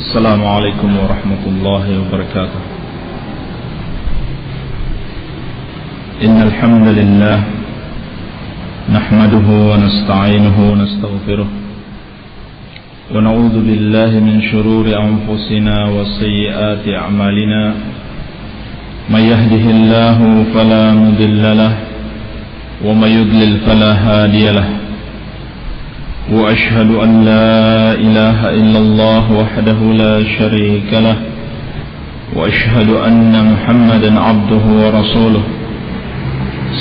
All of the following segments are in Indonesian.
السلام عليكم ورحمة الله وبركاته. إن الحمد لله نحمده ونستعينه ونستغفره ونعوذ بالله من شرور أنفسنا وسيئات أعمالنا. من يهده الله فلا مضل له ومن يضلل فلا هادي له. وأشهد أن لا إله إلا الله وحده لا شريك له وأشهد أن محمدا عبده ورسوله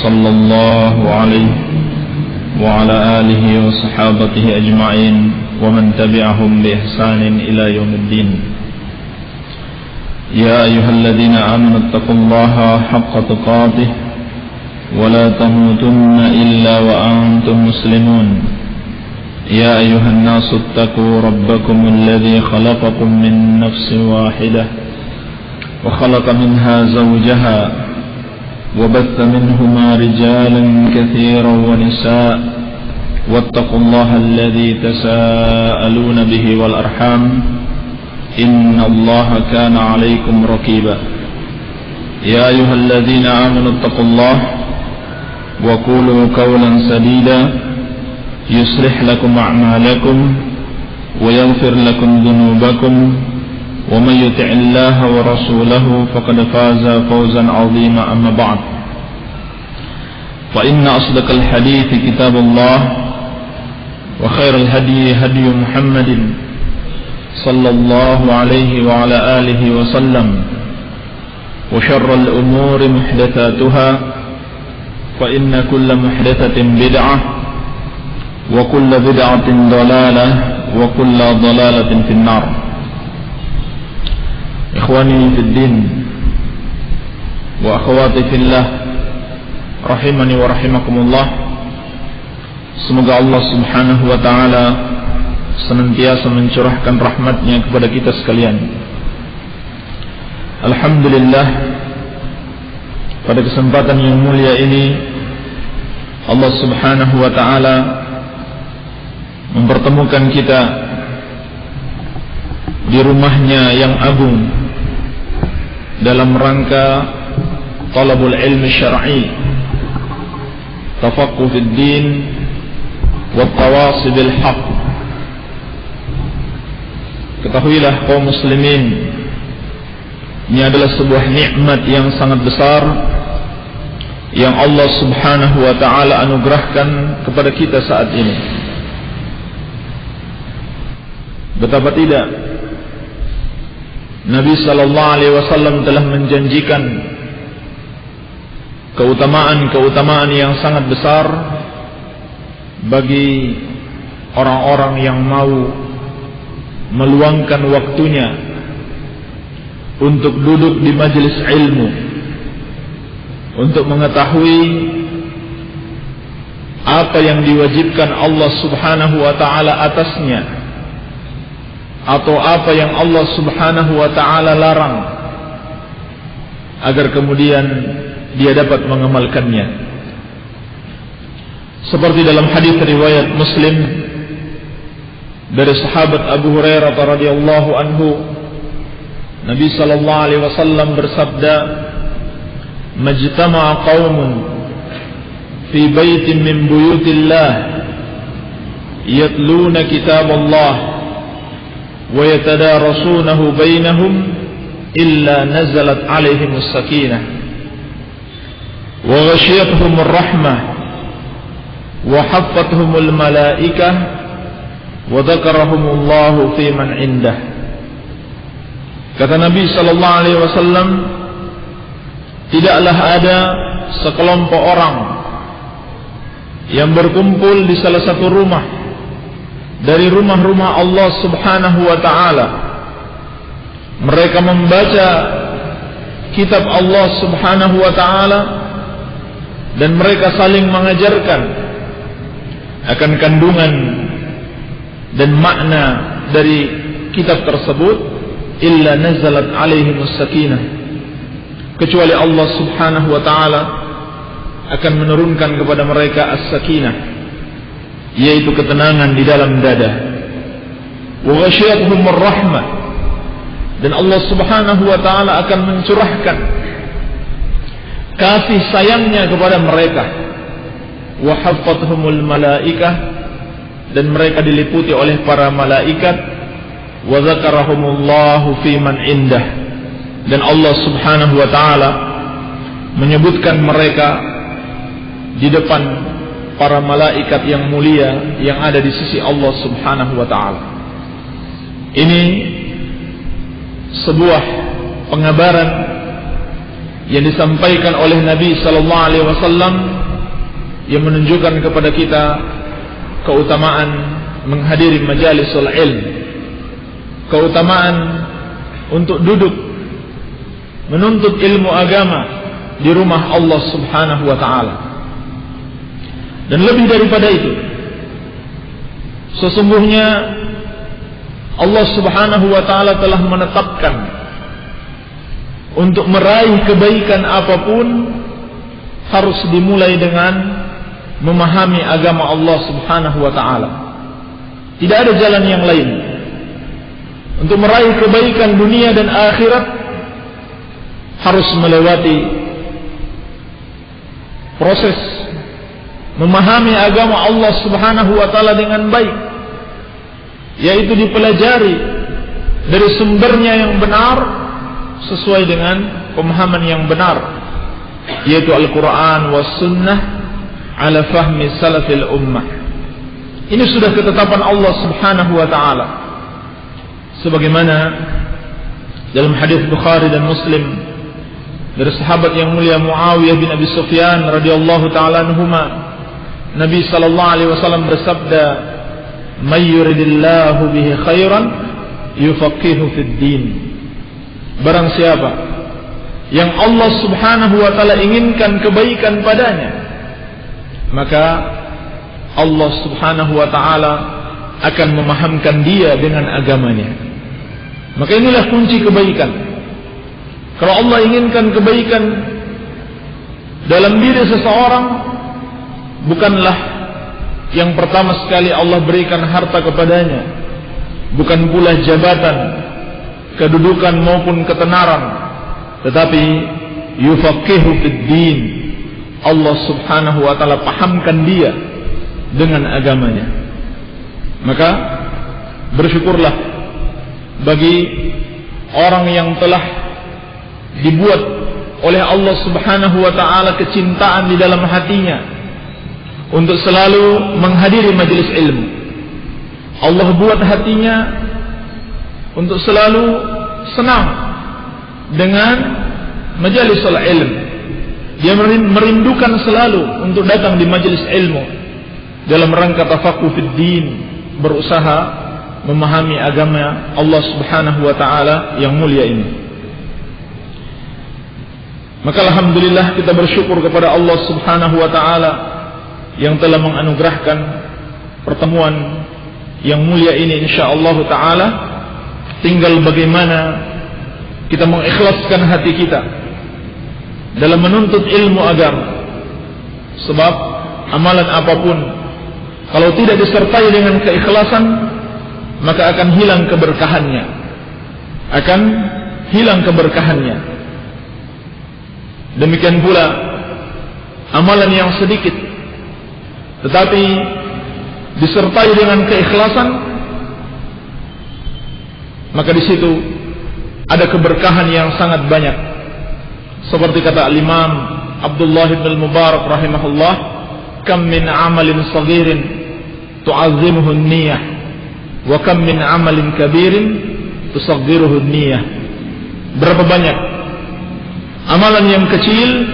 صلى الله عليه وعلى آله وصحابته أجمعين ومن تبعهم بإحسان إلى يوم الدين. يا أيها الذين آمنوا اتقوا الله حق تقاته ولا تموتن إلا وأنتم مسلمون. يا أيها الناس اتقوا ربكم الذي خلقكم من نفس واحدة وخلق منها زوجها وبث منهما رجالا كثيرا ونساء واتقوا الله الذي تساءلون به والأرحام إن الله كان عليكم رقيبا. يا أيها الذين آمنوا اتقوا الله وقولوا قولا سديدا يصلح لكم أعمالكم ويغفر لكم ذنوبكم ومن يطع الله ورسوله فقد فاز فوزا عظيما. أما بعد فإن أصدق الحديث كتاب الله وخير الهدي هدي محمد صلى الله عليه وعلى آله وسلم وشر الأمور محدثاتها فإن كل محدثة بدعة وكل بدعة ضلالة وكل ضلالة في النار. إخواني في الدين وأخواتي في الله rahimani wa rahimakumullah. Semoga Allah subhanahu wa ta'ala senantiasa mencurahkan rahmatnya kepada kita sekalian. Alhamdulillah, pada kesempatan yang mulia ini Allah subhanahu wa ta'ala mempertemukan kita di rumahnya yang agung dalam rangka talabul ilmi syar'i, tafaqquh fid din wa tawasi bil haqq. Ketahuilah kaum muslimin, ini adalah sebuah nikmat yang sangat besar yang Allah subhanahu wa ta'ala anugerahkan kepada kita saat ini. Betapa tidak Nabi sallallahu alaihi wasallam telah menjanjikan keutamaan-keutamaan yang sangat besar bagi orang-orang yang mau meluangkan waktunya untuk duduk di majelis ilmu, untuk mengetahui apa yang diwajibkan Allah subhanahu wa ta'ala atasnya atau apa yang Allah subhanahu wa ta'ala larang, agar kemudian dia dapat mengamalkannya. Seperti dalam hadis riwayat Muslim dari sahabat Abu Hurairah radhiyallahu anhu, Nabi sallallahu alaihi wasallam bersabda, "Majtama'a qaumun fi baitin min buyutillah yatluna kitaballah wa yatadarasunahu bainahum illa nazalat alaihimus sakinah wa ghashiyatuhumur rahmah wa haffathumul malaikah wa dzakarahumullahu fi man indah." Kata Nabi sallallahu alaihi wasallam, tidaklah ada sekelompok orang yang berkumpul di salah satu rumah dari rumah-rumah Allah subhanahu wa ta'ala. Mereka membaca kitab Allah subhanahu wa ta'ala dan mereka saling mengajarkan akan kandungan dan makna dari kitab tersebut. Illa nazalat alaihimus sakinah, kecuali Allah subhanahu wa ta'ala akan menurunkan kepada mereka as-sakinah, yaitu ketenangan di dalam dada. Wa ghasyiyatuhumur rahmah, dan Allah Subhanahu wa taala akan mencurahkan kasih sayangnya kepada mereka. Wa haffathumul malaikah, dan mereka diliputi oleh para malaikat. Wa dzakarahumullahu fi man indah, dan Allah Subhanahu wa taala menyebutkan mereka di depan para malaikat yang mulia yang ada di sisi Allah Subhanahu wa taala. Ini sebuah pengabaran yang disampaikan oleh Nabi sallallahu alaihi wasallam yang menunjukkan kepada kita keutamaan menghadiri majalisul ilm, keutamaan untuk duduk menuntut ilmu agama di rumah Allah Subhanahu wa taala. Dan lebih daripada itu, sesungguhnya Allah Subhanahu wa taala telah menetapkan untuk meraih kebaikan apapun harus dimulai dengan memahami agama Allah Subhanahu wa taala. Tidak ada jalan yang lain. Untuk meraih kebaikan dunia dan akhirat harus melewati proses memahami agama Allah Subhanahu wa taala dengan baik, yaitu dipelajari dari sumbernya yang benar sesuai dengan pemahaman yang benar, yaitu Al-Quran was Sunnah ala fahmi salafil ummah. Ini sudah ketetapan Allah Subhanahu wa taala, sebagaimana dalam hadis Bukhari dan Muslim dari sahabat yang mulia Muawiyah bin Abi Sufyan radhiyallahu taala anhuma, Nabi sallallahu alaihi wasallam bersabda, "May yuridillahu bihi khairan yufaqihu fid din." Barang siapa yang Allah Subhanahu wa taala inginkan kebaikan padanya, maka Allah Subhanahu wa taala akan memahamkan dia dengan agamanya. Maka inilah kunci kebaikan. Kalau Allah inginkan kebaikan dalam diri seseorang, bukanlah yang pertama sekali Allah berikan harta kepadanya, bukan pula jabatan, kedudukan maupun ketenaran, tetapi yufaqihu fid din. Allah Subhanahu wa taala pahamkan dia dengan agamanya. Maka bersyukurlah bagi orang yang telah dibuat oleh Allah Subhanahu wa taala kecintaan di dalam hatinya untuk selalu menghadiri majelis ilmu. Allah buat hatinya untuk selalu senang dengan majalisul ilm. Dia merindukan selalu untuk datang di majelis ilmu dalam rangka tafaqquh fid din, berusaha memahami agama Allah Subhanahu wa taala yang mulia ini. Maka alhamdulillah kita bersyukur kepada Allah Subhanahu wa taala yang telah menganugerahkan pertemuan yang mulia ini insyaallah taala. Tinggal bagaimana kita mengikhlaskan hati kita dalam menuntut ilmu agama. Sebab amalan apapun kalau tidak disertai dengan keikhlasan, maka akan hilang keberkahannya. Demikian pula amalan yang sedikit tetapi disertai dengan keikhlasan, maka di situ ada keberkahan yang sangat banyak. Seperti kata Imam Abdullah bin Al-Mubarak rahimahullah, "Kam min amalin saghirin tu'azzimuhu an-niyyah, wa kam min amalin kabirin tusaghiruhu an-niyyah." Berapa banyak amalan yang kecil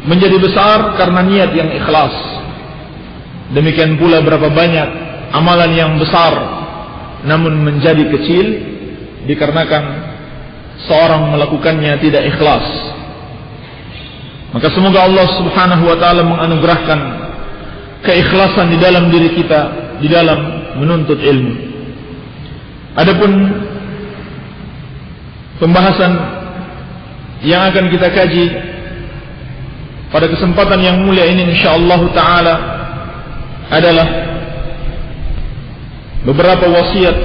menjadi besar karena niat yang ikhlas. Demikian pula berapa banyak amalan yang besar namun menjadi kecil dikarenakan seorang melakukannya tidak ikhlas. Maka semoga Allah Subhanahu wa taala menganugerahkan keikhlasan di dalam diri kita di dalam menuntut ilmu. Adapun pembahasan yang akan kita kaji pada kesempatan yang mulia ini insyaallah taala adalah beberapa wasiat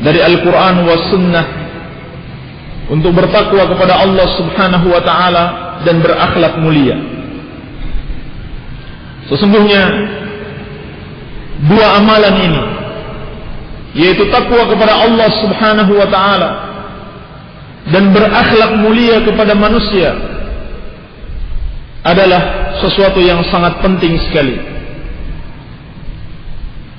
dari Al-Quran was Sunnah untuk bertakwa kepada Allah Subhanahu wa ta'ala dan berakhlak mulia. Sesungguhnya dua amalan ini, yaitu takwa kepada Allah Subhanahu wa ta'ala dan berakhlak mulia kepada manusia, adalah sesuatu yang sangat penting sekali.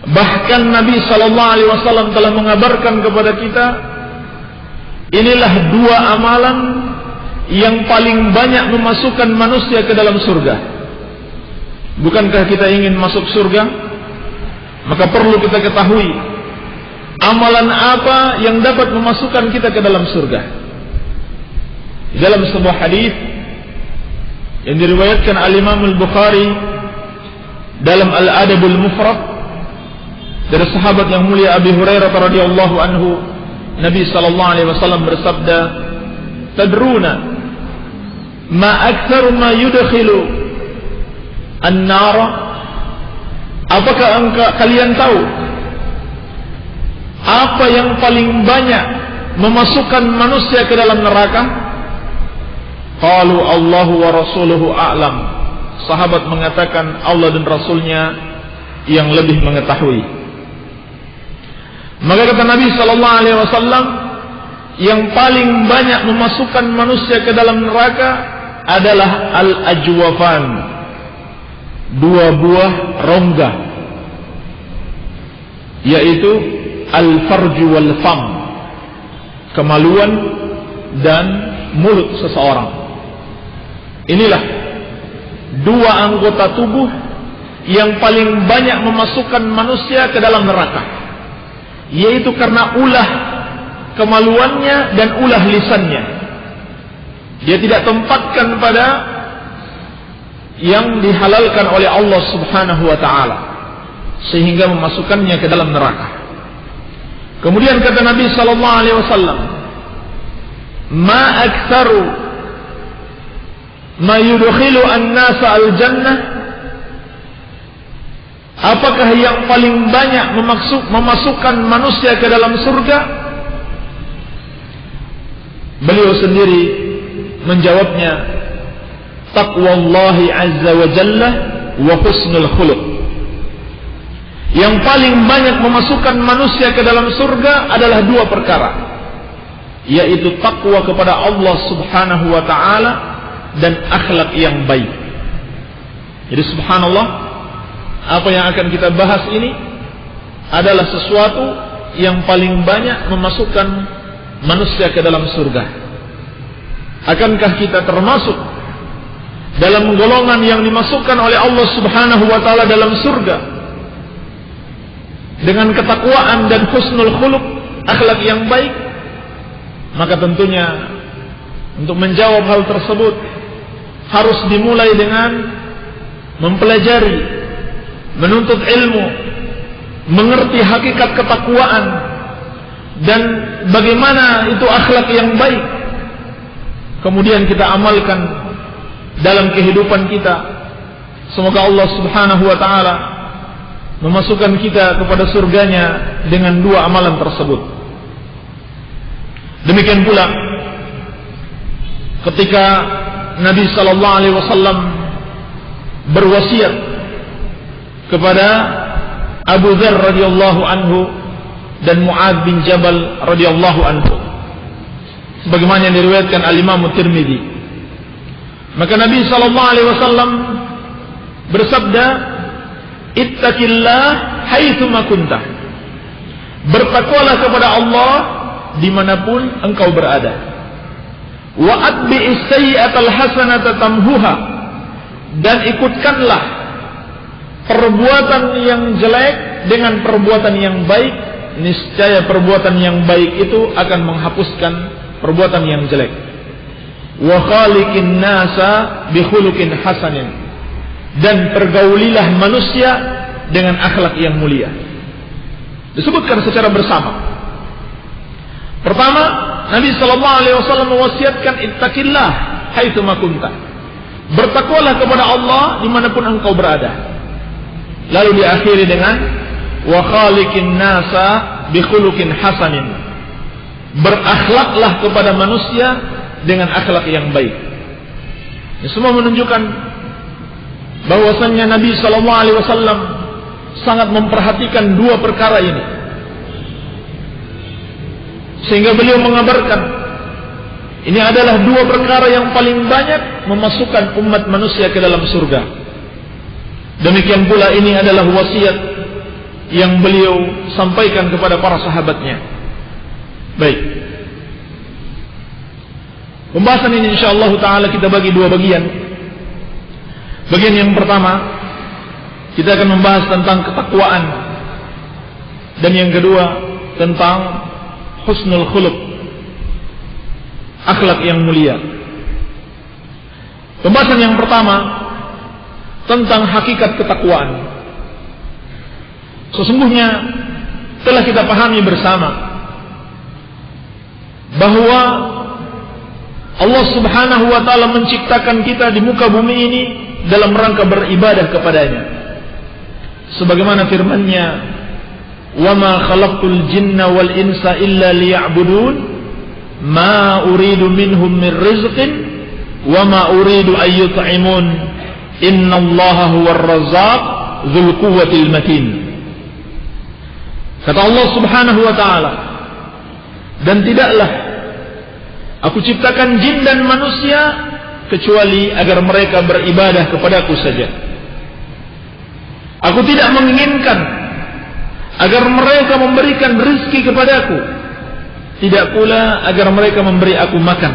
Bahkan Nabi sallallahu alaihi wasallam telah mengabarkan kepada kita, inilah dua amalan yang paling banyak memasukkan manusia ke dalam surga. Bukankah kita ingin masuk surga? Maka perlu kita ketahui amalan apa yang dapat memasukkan kita ke dalam surga. Di dalam sebuah hadis yang diriwayatkan al-Imam al-Bukhari dalam Al-Adabul Mufrad dari sahabat yang mulia Abi Hurairah radhiyallahu anhu, Nabi sallallahu alaihi wasallam bersabda, "Tadruna ma aktsaru ma yudkhilu an-nara?" Apakah kalian tahu apa yang paling banyak memasukkan manusia ke dalam neraka? Qalu Allahu wa rasuluhu a'lam. Sahabat mengatakan Allah dan Rasulnya yang lebih mengetahui. Maka kata Nabi sallallahu alaihi wasallam, yang paling banyak memasukkan manusia ke dalam neraka adalah al-ajwafan, dua buah rongga, yaitu al-farju wal fam, kemaluan dan mulut seseorang. Inilah dua anggota tubuh yang paling banyak memasukkan manusia ke dalam neraka, yaitu karena ulah kemaluannya dan ulah lisannya. Dia tidak tempatkan pada yang dihalalkan oleh Allah Subhanahu wa ta'ala, sehingga memasukkannya ke dalam neraka. Kemudian kata Nabi sallallahu alaihi wasallam, "Ma aktsaru ma yudkhilu an-nasa al-jannah?" Apakah yang paling banyak memasukkan manusia ke dalam surga? Beliau sendiri menjawabnya, taqwallahi azza wa jalla wa husnul khuluq. Yang paling banyak memasukkan manusia ke dalam surga adalah dua perkara, yaitu takwa kepada Allah Subhanahu wa ta'ala dan akhlak yang baik. Jadi subhanallah, apa yang akan kita bahas ini adalah sesuatu yang paling banyak memasukkan manusia ke dalam surga. Akankah kita termasuk dalam golongan yang dimasukkan oleh Allah Subhanahu wa ta'ala dalam surga dengan ketakwaan dan husnul khuluq, akhlak yang baik? Maka tentunya untuk menjawab hal tersebut harus dimulai dengan mempelajari, menuntut ilmu, mengerti hakikat ketakwaan dan bagaimana itu akhlak yang baik. Kemudian kita amalkan dalam kehidupan kita. Semoga Allah Subhanahu wa ta'ala memasukkan kita kepada surganya dengan dua amalan tersebut. Demikian pula ketika Nabi sallallahu alaihi wasallam berwasiat kepada Abu Dzar radhiyallahu anhu dan Mu'adz bin Jabal radhiyallahu anhu, sebagaimana yang diriwayatkan al-Imam Tirmidzi, maka Nabi sallallahu alaihi wasallam bersabda, "Ittaqillah haitsu ma kunta." Bertakwalah kepada Allah dimanapun engkau berada. Wa atbi'is sayyi'atal hasanata tamhuha, dan ikutkanlah perbuatan yang jelek dengan perbuatan yang baik, niscaya perbuatan yang baik itu akan menghapuskan perbuatan yang jelek. Wa khaliqin nasa bi khuluqin hasanin, dan pergaulilah manusia dengan akhlak yang mulia. Disebutkan secara bersama. Pertama, Nabi sallallahu alaihi wasallam mewasiatkan ittaqillah haitsu ma kunta. Bertakwalah kepada Allah dimanapun engkau berada. Lalu diakhiri dengan wa khaliqin nasa bi khuluqin hasanin. Berakhlaklah kepada manusia dengan akhlak yang baik. Ini semua menunjukkan bahwasannya Nabi sallallahu alaihi wasallam sangat memperhatikan dua perkara ini. Sehingga beliau mengabarkan ini adalah dua perkara yang paling banyak memasukkan umat manusia ke dalam surga. Demikian pula ini adalah wasiat yang beliau sampaikan kepada para sahabatnya. Baik. Pembahasan ini insyaallah taala kita bagi dua bagian. Bagian yang pertama kita akan membahas tentang ketakwaan, dan yang kedua tentang husnul khuluq, akhlak yang mulia. Pembahasan yang pertama tentang hakikat ketakwaan. Sesungguhnya telah kita pahami bersama bahwa Allah Subhanahu wa taala menciptakan kita di muka bumi ini dalam rangka beribadah kepadanya. Sebagaimana firman-Nya, "Wa ma khalaqtul jinna wal insa illa liya'budun, ma uridu minhum min rizqin wa ma uridu an yut'imun, innallaha huwar razzaq dzul quwwatil matin." Kata Allah Subhanahu wa taala, dan tidaklah aku ciptakan jin dan manusia kecuali agar mereka beribadah kepadaku saja. Aku tidak menginginkan agar mereka memberikan rezeki kepadaku, tidak pula agar mereka memberi aku makan.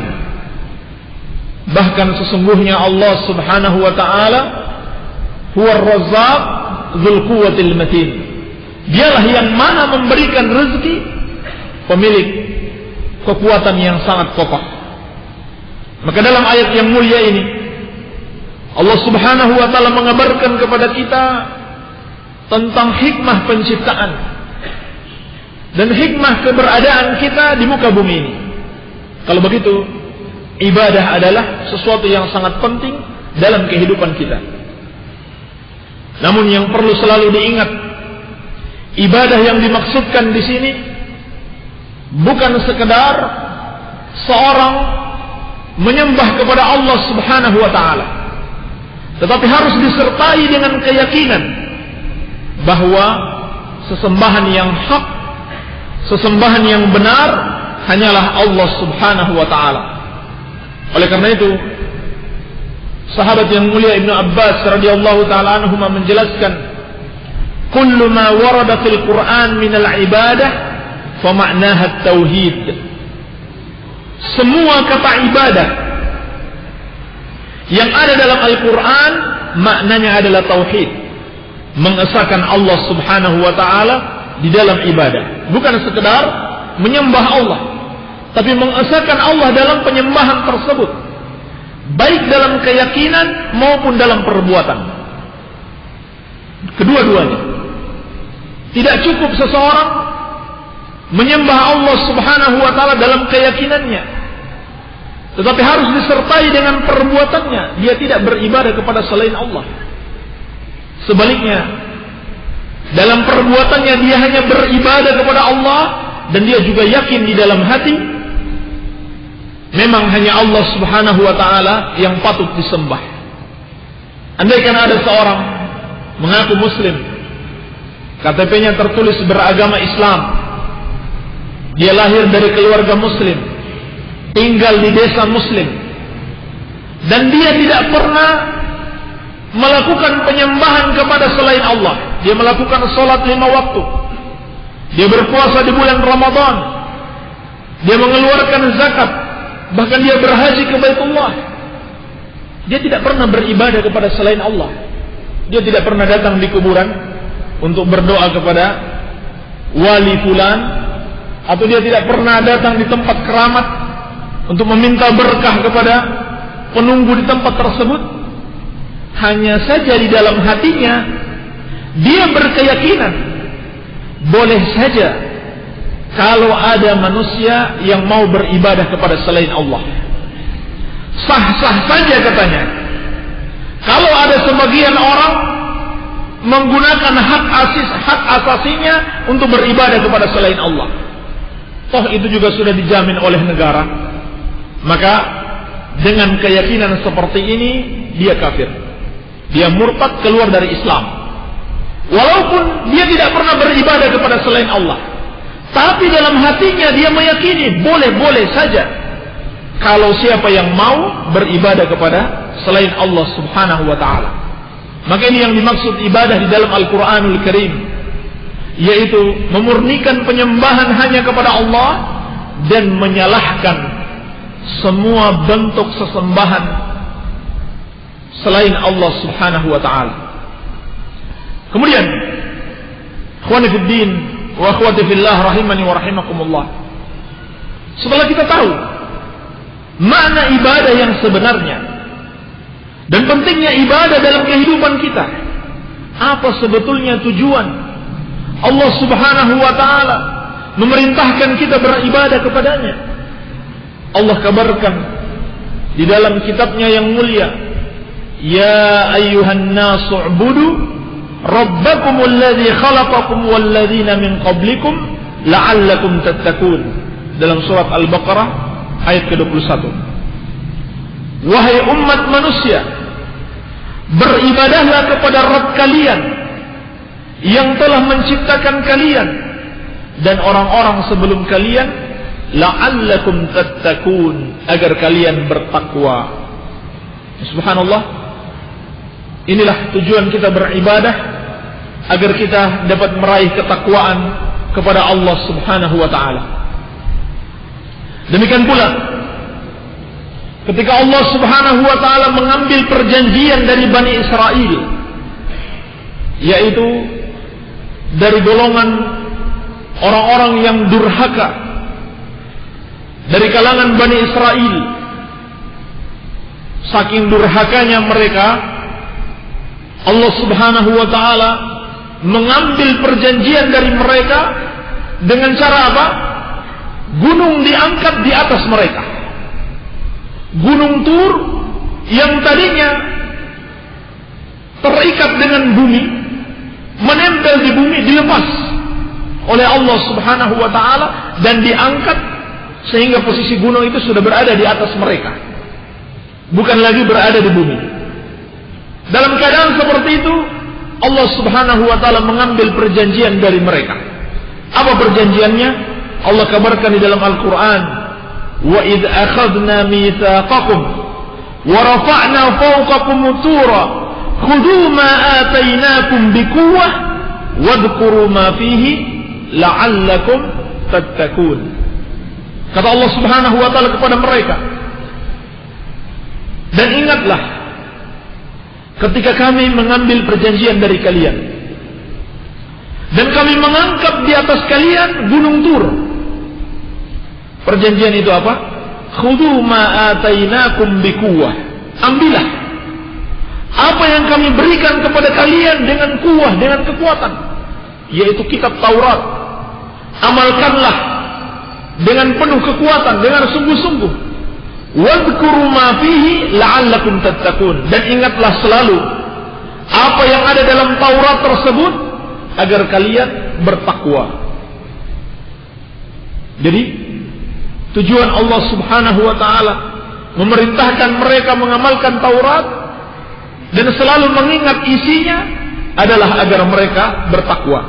Bahkan sesungguhnya Allah Subhanahu wa taala huwar razzaq dzul quwwatil matin. Dialah yang mana memberikan rezeki, pemilik kekuatan yang sangat kokoh. Maka dalam ayat yang mulia ini Allah Subhanahu wa taala mengabarkan kepada kita tentang hikmah penciptaan dan hikmah keberadaan kita di muka bumi ini. Kalau begitu, ibadah adalah sesuatu yang sangat penting dalam kehidupan kita. Namun yang perlu selalu diingat, ibadah yang dimaksudkan di sini bukan sekedar seorang menyembah kepada Allah Subhanahu wa taala, tetapi harus disertai dengan keyakinan bahwa sesembahan yang hak, sesembahan yang benar hanyalah Allah Subhanahu wa taala. Oleh karena itu, sahabat yang mulia Ibnu Abbas radhiyallahu taala anhuma menjelaskan, kullu ma warada fil Qur'an min al-ibadah fa ma'naha at-tauhid. Semua kata ibadah yang ada dalam Al-Quran maknanya adalah tauhid, mengesahkan Allah Subhanahu wa ta'ala di dalam ibadah. Bukan sekedar menyembah Allah, tapi mengesahkan Allah dalam penyembahan tersebut, baik dalam keyakinan maupun dalam perbuatan. Kedua-duanya. Tidak cukup seseorang menyembah Allah Subhanahu wa ta'ala dalam keyakinannya, tetapi harus disertai dengan perbuatannya. Dia tidak beribadah kepada selain Allah. Sebaliknya, dalam perbuatannya dia hanya beribadah kepada Allah, dan dia juga yakin di dalam hati memang hanya Allah Subhanahu wa ta'ala yang patut disembah. Andaikan ada seorang mengaku muslim, KTP-nya tertulis beragama Islam, dia lahir dari keluarga muslim, tinggal di desa muslim, dan dia tidak pernah melakukan penyembahan kepada selain Allah. Dia melakukan sholat 5 waktu, dia berpuasa di bulan Ramadan, dia mengeluarkan zakat, bahkan dia berhaji ke Baitullah. Dia tidak pernah beribadah kepada selain Allah. Dia tidak pernah datang di kuburan untuk berdoa kepada wali fulan, atau dia tidak pernah datang di tempat keramat untuk meminta berkah kepada penunggu di tempat tersebut. Hanya saja di dalam hatinya dia berkeyakinan, boleh saja kalau ada manusia yang mau beribadah kepada selain Allah, sah-sah saja katanya. Kalau ada sebagian orang menggunakan hak asasinya untuk beribadah kepada selain Allah. Toh itu juga sudah dijamin oleh negara. Maka dengan keyakinan seperti ini dia kafir. Dia murtad, keluar dari Islam. Walaupun dia tidak pernah beribadah kepada selain Allah, tapi dalam hatinya dia meyakini boleh-boleh saja kalau siapa yang mau beribadah kepada selain Allah Subhanahu wa ta'ala. Maka ini yang dimaksud ibadah di dalam Al-Quranul Karim, yaitu memurnikan penyembahan hanya kepada Allah dan menyalahkan semua bentuk sesembahan selain Allah Subhanahu wa ta'ala. Kemudian, ikhwani fid din wa akhwati fillah rahimani wa rahimakumullah, setelah kita tahu makna ibadah yang sebenarnya dan pentingnya ibadah dalam kehidupan kita, apa sebetulnya tujuan Allah Subhanahu wa ta'ala memerintahkan kita beribadah kepadanya? Allah kabarkan di dalam kitabnya yang mulia, ya ayyuhan nasu ubudu rabbakumul ladzi khalaqakum wal ladzina min qablikum la'allakum tattaqun, dalam surat Al-Baqarah ayat ke-21. Wahai umat manusia, beribadahlah kepada Rabb kalian yang telah menciptakan kalian dan orang-orang sebelum kalian, la'allakum tattaqun, agar kalian bertakwa. Subhanallah, inilah tujuan kita beribadah, agar kita dapat meraih ketakwaan kepada Allah Subhanahu wa ta'ala. Demikian pula ketika Allah Subhanahu wa ta'ala mengambil perjanjian dari Bani Israel, yaitu dari golongan orang-orang yang durhaka dari kalangan Bani Israel. Saking durhakanya mereka, Allah Subhanahu wa ta'ala mengambil perjanjian dari mereka dengan cara apa? Gunung diangkat di atas mereka. Gunung Tur yang tadinya terikat dengan bumi, menempel di bumi, dilepas oleh Allah Subhanahu wa ta'ala dan diangkat sehingga posisi gunung itu sudah berada di atas mereka, bukan lagi berada di bumi. Dalam keadaan seperti itu, Allah Subhanahu wa ta'ala mengambil perjanjian dari mereka. Apa perjanjiannya? Allah kabarkan di dalam Al-Quran, wa idh akhadna mitsaqakum wa rafa'na fawqakum tura khudhu ma atainakum biquwwah wadhkuru ma fihi la'allakum tattaqun. Kata Allah Subhanahu wa ta'ala kepada mereka, dan ingatlah ketika kami mengambil perjanjian dari kalian dan kami mengangkat di atas kalian gunung Tur. Perjanjian itu apa? Khudhu ma atainakum biquwwah. Ambillah apa yang kami berikan kepada kalian dengan kuwah, dengan kekuatan, yaitu kitab Taurat. Amalkanlah dengan penuh kekuatan, dengan sungguh-sungguh. Wadhkuru ma fihi la'allakum tattaqun, dan ingatlah selalu apa yang ada dalam Taurat tersebut agar kalian bertakwa. Jadi tujuan Allah Subhanahu wa ta'ala memerintahkan mereka mengamalkan Taurat dan selalu mengingat isinya adalah agar mereka bertakwa.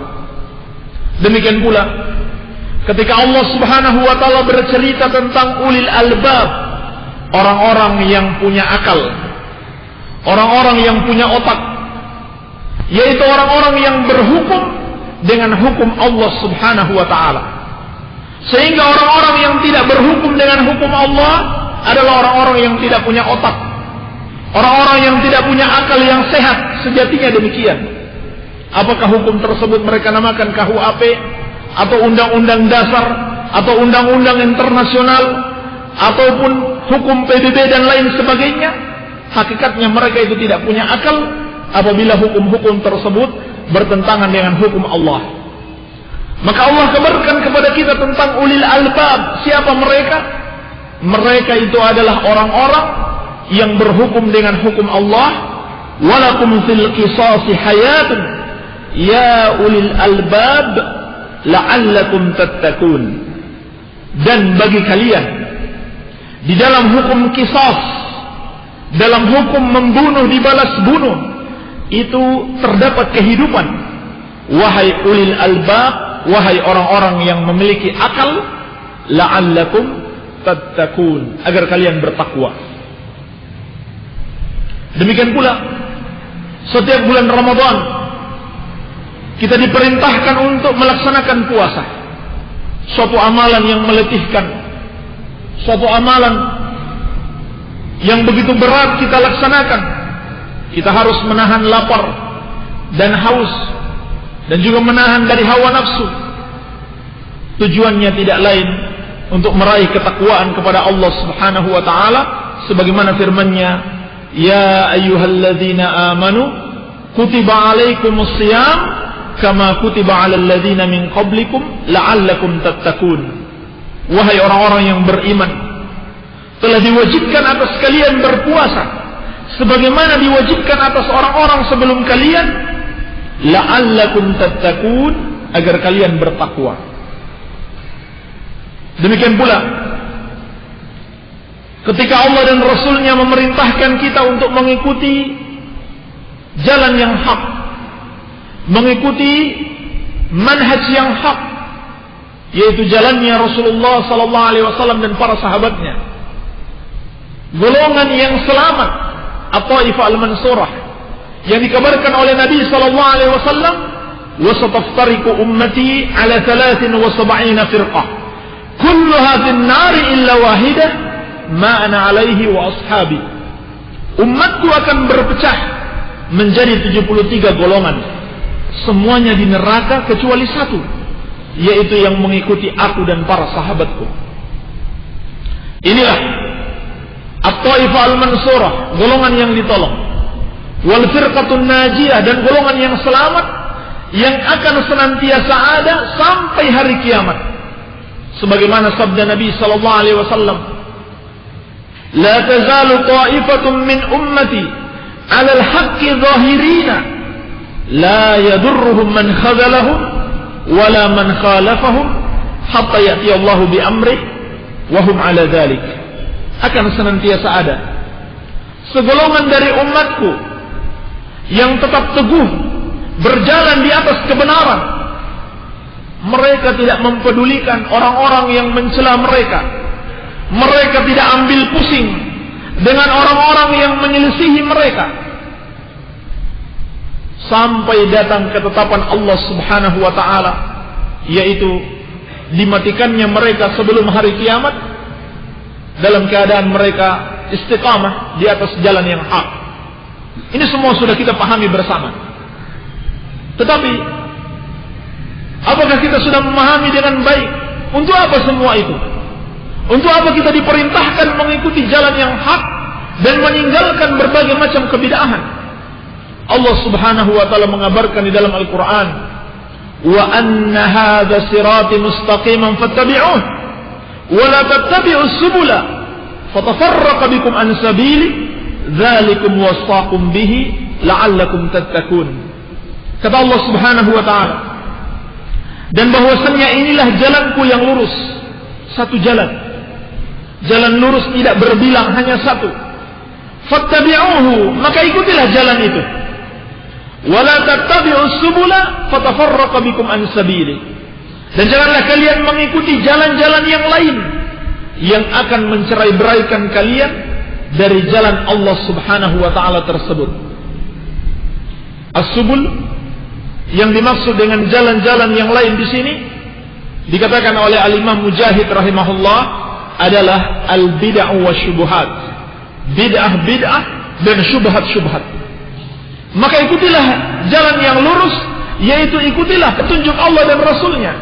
Demikian pula ketika Allah Subhanahu wa ta'ala bercerita tentang ulil albab, orang-orang yang punya akal, orang-orang yang punya otak, yaitu orang-orang yang berhukum dengan hukum Allah Subhanahu wa ta'ala. Sehingga orang-orang yang tidak berhukum dengan hukum Allah adalah orang-orang yang tidak punya otak, orang-orang yang tidak punya akal yang sehat. Sejatinya demikian. Apakah hukum tersebut mereka namakan KUHP atau Undang-Undang Dasar atau Undang-Undang Internasional ataupun hukum PBB dan lain sebagainya, hakikatnya mereka itu tidak punya akal apabila hukum-hukum tersebut bertentangan dengan hukum Allah. Maka Allah kabarkan kepada kita tentang ulil albab. Siapa mereka? Mereka itu adalah orang-orang yang berhukum dengan hukum Allah. Walakum fil qisasi hayatun ya ulil albab la'allakum tattaqun. Dan bagi kalian di dalam hukum qisas, dalam hukum membunuh dibalas bunuh, itu terdapat kehidupan. Wahai ulil albab, wahai orang-orang yang memiliki akal, la'allakum tattaqun, agar kalian bertakwa. Demikian pula setiap bulan Ramadan kita diperintahkan untuk melaksanakan puasa. Suatu amalan yang meletihkan, suatu amalan yang begitu berat kita laksanakan. Kita harus menahan lapar dan haus, dan juga menahan dari hawa nafsu. Tujuannya tidak lain untuk meraih ketakwaan kepada Allah Subhanahu wa taala, sebagaimana firman-Nya, ya ayyuhalladzina amanu kutiba alaikumus shiyam kama kutiba 'alal ladzina min qablikum la'allakum tattaqun. Wahai orang-orang yang beriman, telah diwajibkan atas kalian berpuasa sebagaimana diwajibkan atas orang-orang sebelum kalian, la'allakum tattaqun, agar kalian bertakwa. Demikian pula ketika Allah dan Rasul-Nya memerintahkan kita untuk mengikuti jalan yang hak, mengikuti manhaj yang hak, yaitu jalannya Rasulullah sallallahu alaihi wasallam dan para sahabatnya, golongan yang selamat, at-Taifah al-Mansurah, yang dikabarkan oleh Nabi sallallahu alaihi wasallam, wa sataftariqu ummati ala 73 firqah kulluha fin nari illa wahidah ma ana alaihi wa ashabi. Umatku akan berpecah menjadi 73 golongan, semuanya di neraka kecuali satu, yaitu yang mengikuti aku dan para sahabatku. Inilah at-Taifah al-Mansurah, golongan yang ditolong, wal firqatun najiyah, dan golongan yang selamat, yang akan senantiasa ada sampai hari kiamat. Sebagaimana sabda Nabi sallallahu alaihi wasallam, la tazalu ta'ifatun min ummati 'ala al-haqqi zahirina la yadurruhum man khadhalahum wala man khalafahum hatta ya'ti Allah bi amrih wa hum 'ala dzalik. Akan senantiasa ada segolongan dari umatku yang tetap teguh berjalan di atas kebenaran. Mereka tidak mempedulikan orang-orang yang mencela mereka. Mereka tidak ambil pusing dengan orang-orang yang menyelisihi mereka, sampai datang ketetapan Allah Subhanahu wa taala, yaitu dimatikannya mereka sebelum hari kiamat dalam keadaan mereka istiqamah di atas jalan yang hak. Ini semua sudah kita pahami bersama. Tetapi apakah kita sudah memahami dengan baik untuk apa semua itu? Untuk apa kita diperintahkan mengikuti jalan yang hak dan meninggalkan berbagai macam kebid'ahan? Allah Subhanahu wa taala mengabarkan di dalam Al-Qur'an, wa anna hadza sirati mustaqiman fattabi'uh wa la tattabi'us subula fatafarraqa bikum an sabili dzalikum wasaqum bihi la'allakum tattaqun. Kata Allah Subhanahu wa taala, dan bahwasannya inilah jalanku yang lurus, satu jalan. Jalan lurus tidak berbilang, hanya satu. Fattabi'uhu, maka ikutilah jalan itu. Wala tattabi'us subula fatafarraqa bikum an sabili. Dan janganlah kalian mengikuti jalan-jalan yang lain yang akan mencerai-beraikan kalian dari jalan Allah Subhanahu wa taala tersebut. As-subul yang dimaksud dengan jalan-jalan yang lain di sini dikatakan oleh Al-Imam Mujahid rahimahullah adalah al-bid'ah wa syubhat. Bid'ah-bid'ah dan syubhat-syubhat. Maka ikutilah jalan yang lurus, yaitu ikutilah petunjuk Allah dan Rasul-Nya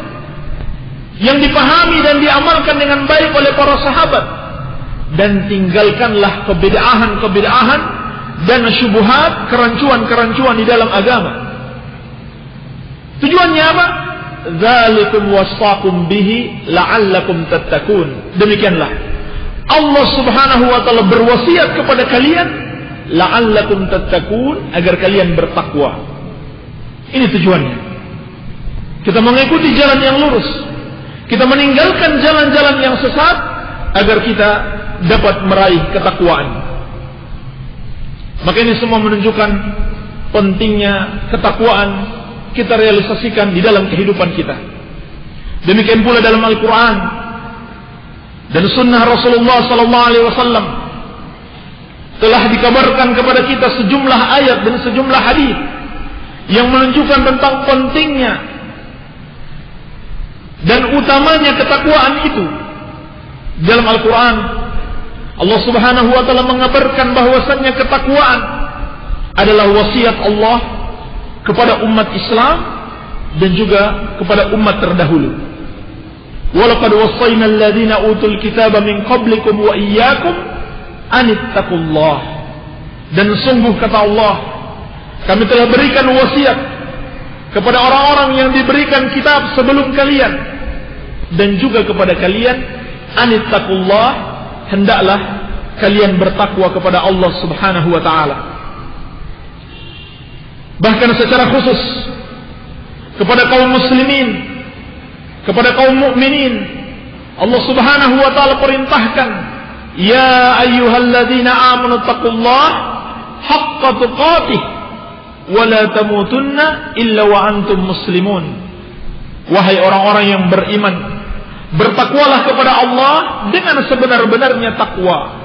yang dipahami dan diamalkan dengan baik oleh para sahabat, dan tinggalkanlah kebid'ahan-kebid'ahan dan syubhat, kerancuan-kerancuan di dalam agama. Tujuannya apa? Dzalikum wasaqum bihi la'allakum tattaqun. Demikianlah Allah Subhanahu wa taala berwasiat kepada kalian, la'allakum tattaqun, agar kalian bertakwa. Ini tujuannya. Kita mengikuti jalan yang lurus. Kita meninggalkan jalan-jalan yang sesat agar kita dapat meraih ketakwaan. Maka ini semua menunjukkan pentingnya ketakwaan kita realisasikan di dalam kehidupan kita. Demikian pula dalam Al-Quran dan Sunnah Rasulullah SAW telah dikabarkan kepada kita sejumlah ayat dan sejumlah hadis yang menunjukkan tentang pentingnya dan utamanya ketakwaan itu. Dalam Al-Quran Allah Subhanahu wa ta'ala mengabarkan bahwasannya ketakwaan adalah wasiat Allah kepada umat Islam dan juga kepada umat terdahulu. Walaqad wassayna alladhina utul kitaba min qablikum wa iyyakum anittaqullah. Dan sungguh kata Allah, kami telah berikan wasiat kepada orang-orang yang diberikan kitab sebelum kalian dan juga kepada kalian, anittaqullah, hendaklah kalian bertakwa kepada Allah Subhanahu wa ta'ala. Bahkan secara khusus kepada kaum muslimin, kepada kaum mukminin, Allah Subhanahu wa ta'ala perintahkan, ya ayyuhalladzina amanu taqullaha haqqa tuqatih wa la tamutunna illa wa antum muslimun. Wahai orang-orang yang beriman, bertakwalah kepada Allah dengan sebenar-benarnya takwa,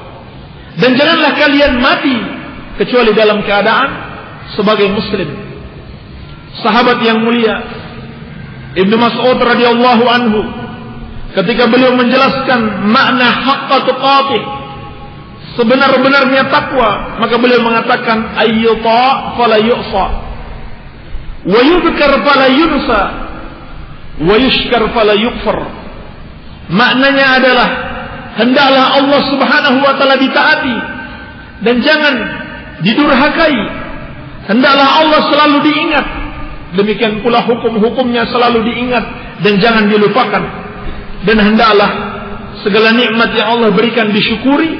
dan janganlah kalian mati kecuali dalam keadaan sebagai muslim. Sahabat yang mulia Ibnu Mas'ud radhiyallahu anhu, ketika beliau menjelaskan makna haqqa tuqatih, sebenar-benarnya takwa, maka beliau mengatakan ayyuta fala yu'sa wa yudhkar fala yunsa wa yushkar fala yukfar. Maknanya adalah hendaklah Allah Subhanahu wa ta'ala ditaati dan jangan didurhakai. Hendaklah Allah selalu diingat. Demikian pula hukum-hukumnya selalu diingat dan jangan dilupakan. Dan hendaklah segala nikmat yang Allah berikan disyukuri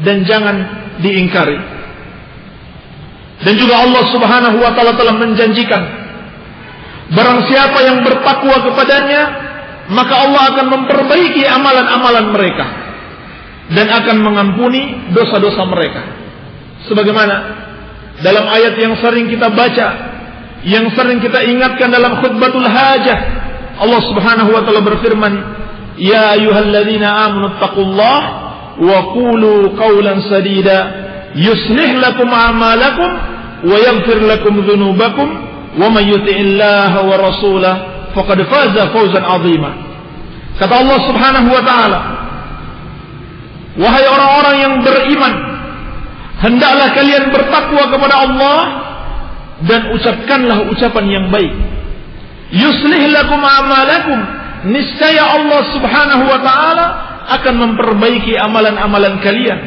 dan jangan diingkari. Dan juga Allah Subhanahu wa ta'ala telah menjanjikan, barang siapa yang bertakwa kepadanya, maka Allah akan memperbaiki amalan-amalan mereka dan akan mengampuni dosa-dosa mereka. Sebagaimana dalam ayat yang sering kita baca, yang sering kita ingatkan dalam khutbatul hajah, Allah Subhanahu wa ta'ala berfirman, ya ayyuhalladzina amanu taqullaha wa qulu qawlan sadida yuslih lakum a'malakum wa yaghfir lakum dhunubakum wa may yuti'illaha wa rasulahu faqad faza fawzan 'azima. Kata Allah Subhanahu wa ta'ala, wahai orang-orang yang beriman, hendaklah kalian bertakwa kepada Allah dan ucapkanlah ucapan yang baik. Yuslih lakum a'malakum, niscaya Allah Subhanahu wa ta'ala akan memperbaiki amalan-amalan kalian.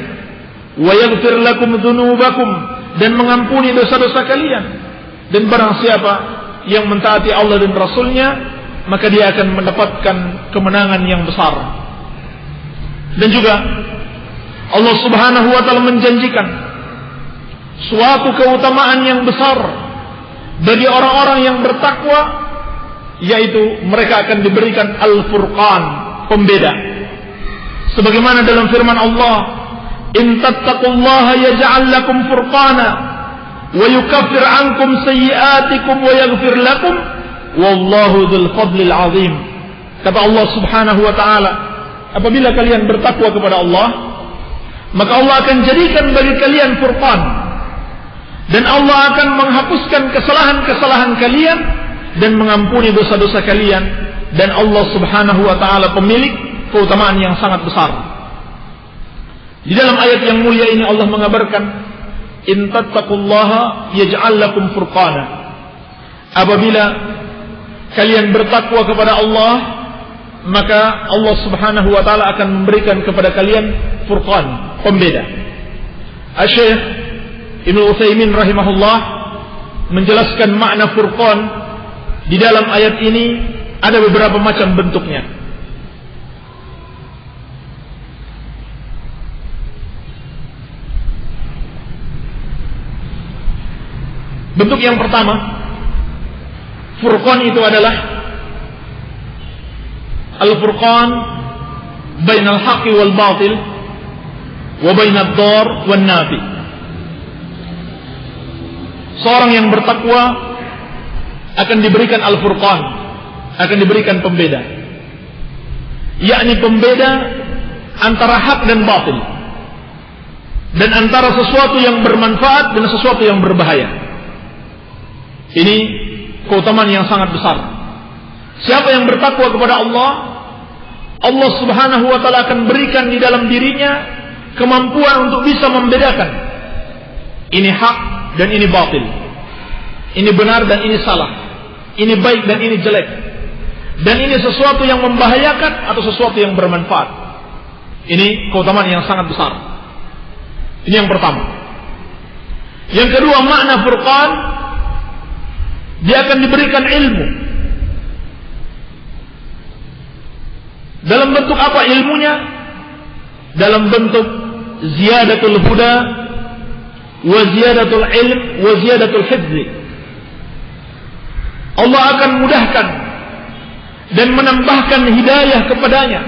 Wa yaghfir lakum dzunubakum, dan mengampuni dosa-dosa kalian. Dan barang siapa yang mentaati Allah dan Rasulnya, maka dia akan mendapatkan kemenangan yang besar. Dan juga Allah Subhanahu wa ta'ala menjanjikan suatu keutamaan yang besar bagi orang-orang yang bertakwa, yaitu mereka akan diberikan Al-Furqan, pembeda. Sebagaimana dalam firman Allah, in tattaqullaha yaj'al lakum furqana wa yukaffir ankum sayyi'atikum wa yaghfir lakum wallahu dzul fadlil 'azim. Kata Allah Subhanahu wa ta'ala, apabila kalian bertakwa kepada Allah, maka Allah akan jadikan bagi kalian furqan, dan Allah akan menghapuskan kesalahan-kesalahan kalian dan mengampuni dosa-dosa kalian. Dan Allah Subhanahu wa ta'ala pemilik keutamaan yang sangat besar. Di dalam ayat yang mulia ini Allah mengabarkan, in tattaqullaha yaj'al lakum furqana. Apabila kalian bertakwa kepada Allah, maka Allah Subhanahu wa ta'ala akan memberikan kepada kalian furqan, pembeda. Asy-Syaikh Ibnu Utsaimin rahimahullah menjelaskan makna furqan di dalam ayat ini ada beberapa macam bentuknya. Bentuk yang pertama Furqan itu adalah al-furqan bainal haqqi wal batil wa bainad dar wan nafi. Seorang yang bertakwa akan diberikan al-furqan, akan diberikan pembeda, yakni pembeda antara hak dan batil, dan antara sesuatu yang bermanfaat dan sesuatu yang berbahaya. Ini keutamaan yang sangat besar. Siapa yang bertakwa kepada Allah, Allah Subhanahu wa ta'ala akan berikan di dalam dirinya kemampuan untuk bisa membedakan ini hak dan ini batil, ini benar dan ini salah, ini baik dan ini jelek, dan ini sesuatu yang membahayakan atau sesuatu yang bermanfaat. Ini keutamaan yang sangat besar. Ini yang pertama. Yang kedua, makna furqan, dia akan diberikan ilmu. Dalam bentuk apa ilmunya? Dalam bentuk ziyadatul huda wa ziyadatul ilm wa ziyadatul hifzi. Allah akan mudahkan dan menambahkan hidayah kepadanya,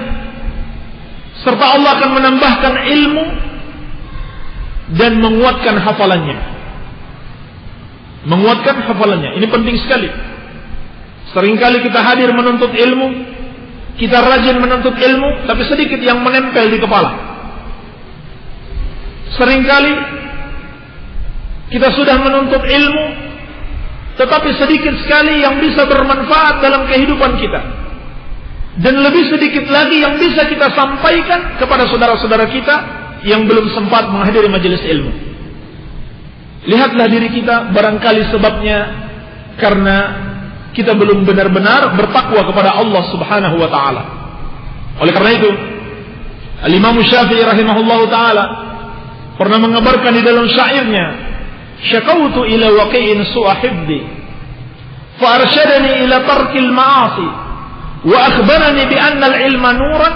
serta Allah akan menambahkan ilmu dan menguatkan hafalannya. Menguatkan hafalannya. Ini penting sekali. Seringkali kita hadir menuntut ilmu, kita rajin menuntut ilmu, tapi sedikit yang menempel di kepala. Seringkali kita sudah menuntut ilmu, tetapi sedikit sekali yang bisa bermanfaat dalam kehidupan kita, dan lebih sedikit lagi yang bisa kita sampaikan kepada saudara-saudara kita yang belum sempat menghadiri majelis ilmu. Lihatlah diri kita, barangkali sebabnya karena kita belum benar-benar bertakwa kepada Allah Subhanahu wa ta'ala. Oleh karena itu, Al-Imam Syafi'i rahimahullahu ta'ala pernah mengabarkan di dalam syairnya, syakautu ila waqi'in su'a hifdi fa arsyadani ila tarkil ma'asi wa akhbarani bi anna al-ilma nuran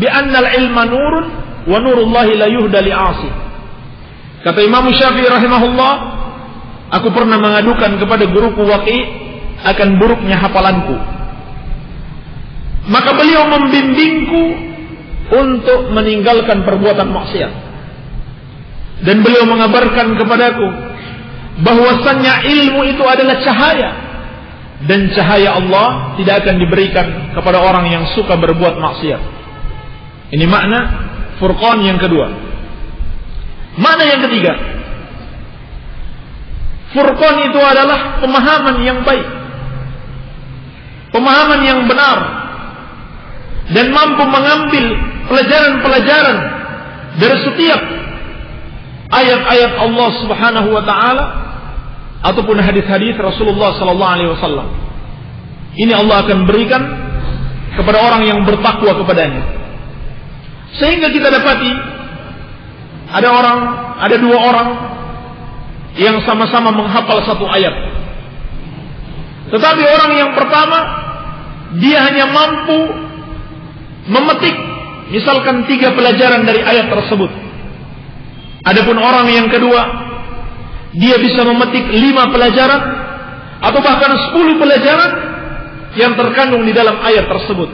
bi anna al-ilma nurun wa nurullahi la yuhda li'asi. Kata Imam Syafi'i rahimahullah, aku pernah mengadukan kepada guruku Waqi' akan buruknya hafalanku, maka beliau membimbingku untuk meninggalkan perbuatan maksiat, dan beliau mengabarkan kepadaku bahwasannya ilmu itu adalah cahaya, dan cahaya Allah tidak akan diberikan kepada orang yang suka berbuat maksiat. Ini makna furqan yang kedua. Makna yang ketiga, furqan itu adalah pemahaman yang baik, pemahaman yang benar, dan mampu mengambil pelajaran-pelajaran dari setiap ayat-ayat Allah Subhanahu wa ta'ala ataupun hadis-hadis Rasulullah sallallahu alaihi wasallam. Ini Allah akan berikan kepada orang yang bertakwa kepadanya. Sehingga kita dapati ada dua orang yang sama-sama menghafal satu ayat. Tetapi orang yang pertama, dia hanya mampu memetik misalkan 3 pelajaran dari ayat tersebut. Adapun orang yang kedua, dia bisa memetik 5 pelajaran atau bahkan 10 pelajaran yang terkandung di dalam ayat tersebut.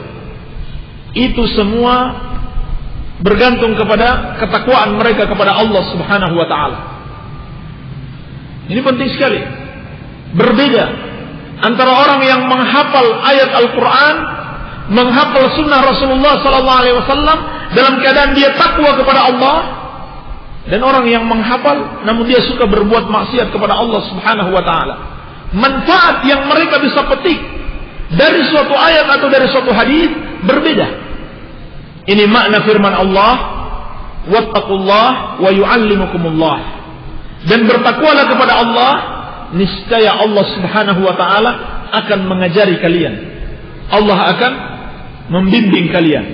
Itu semua bergantung kepada ketakwaan mereka kepada Allah Subhanahu wa ta'ala. Ini penting sekali. Berbeda antara orang yang menghafal ayat Al-Quran, menghafal sunnah Rasulullah sallallahu alaihi wasallam dalam keadaan dia takwa kepada Allah, dan orang yang menghafal namun dia suka berbuat maksiat kepada Allah Subhanahu wa ta'ala. Manfaat yang mereka bisa petik dari suatu ayat atau dari suatu hadis berbeda. Ini makna firman Allah, wattaqullah wa yu'allimukumullah. Dan bertakwalah kepada Allah, niscaya Allah Subhanahu wa ta'ala akan mengajari kalian. Allah akan membimbing kalian.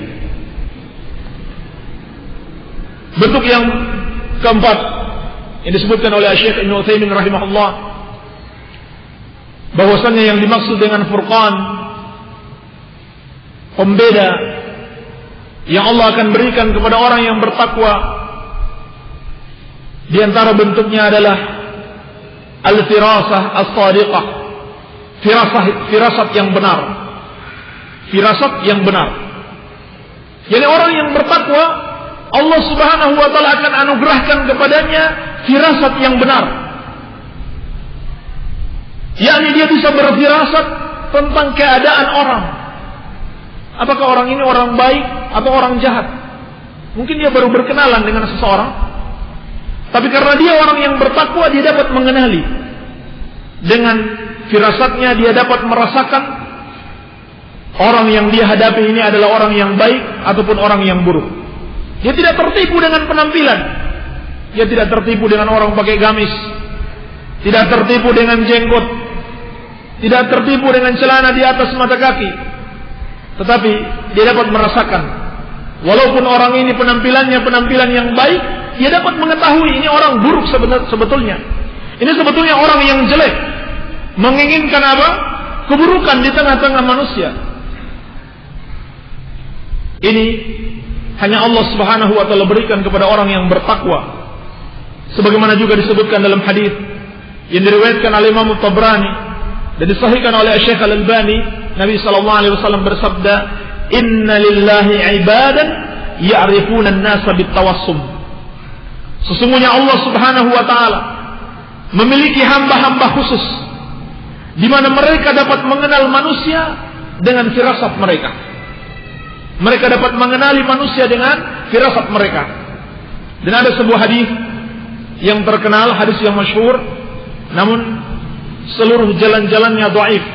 Bentuk yang keempat yang disebutkan oleh Syekh Ibnu Utsaimin rahimahullah, bahwasannya yang dimaksud dengan furqan, pembeda yang Allah akan berikan kepada orang yang bertakwa, di antara bentuknya adalah al-firasah as-sadiqah firasat yang benar. Firasat yang benar. Jadi orang yang bertakwa, Allah Subhanahu wa taala akan anugerahkan kepadanya firasat yang benar. Yakni dia bisa berfirasat tentang keadaan orang. Apakah orang ini orang baik atau orang jahat? Mungkin dia baru berkenalan dengan seseorang, tapi karena dia orang yang bertakwa, dia dapat mengenali. Dengan firasatnya dia dapat merasakan orang yang dia hadapi ini adalah orang yang baik ataupun orang yang buruk. Dia tidak tertipu dengan penampilan. Dia tidak tertipu dengan orang pakai gamis. Tidak tertipu dengan jenggot. Tidak tertipu dengan celana di atas mata kaki. Tetapi dia dapat merasakan, walaupun orang ini penampilannya penampilan yang baik, dia dapat mengetahui ini orang buruk sebetulnya. Ini sebetulnya orang yang jelek, menginginkan apa? Keburukan di tengah-tengah manusia. Ini hanya Allah Subhanahu wa taala berikan kepada orang yang bertakwa. Sebagaimana juga disebutkan dalam hadis yang diriwayatkan oleh Imam Tabrani dan disahihkan oleh Syekh Al-Albani, Nabi sallallahu alaihi wasallam bersabda, "Inna lillahi ibadan ya'rifuna an-nasa bit-tawassum." Sesungguhnya Allah Subhanahu wa taala memiliki hamba-hamba khusus di mana mereka dapat mengenal manusia dengan firasat mereka. Mereka dapat mengenali manusia dengan firasat mereka. Dan ada sebuah hadis yang terkenal, hadis yang masyhur, namun seluruh jalan-jalannya dhaif,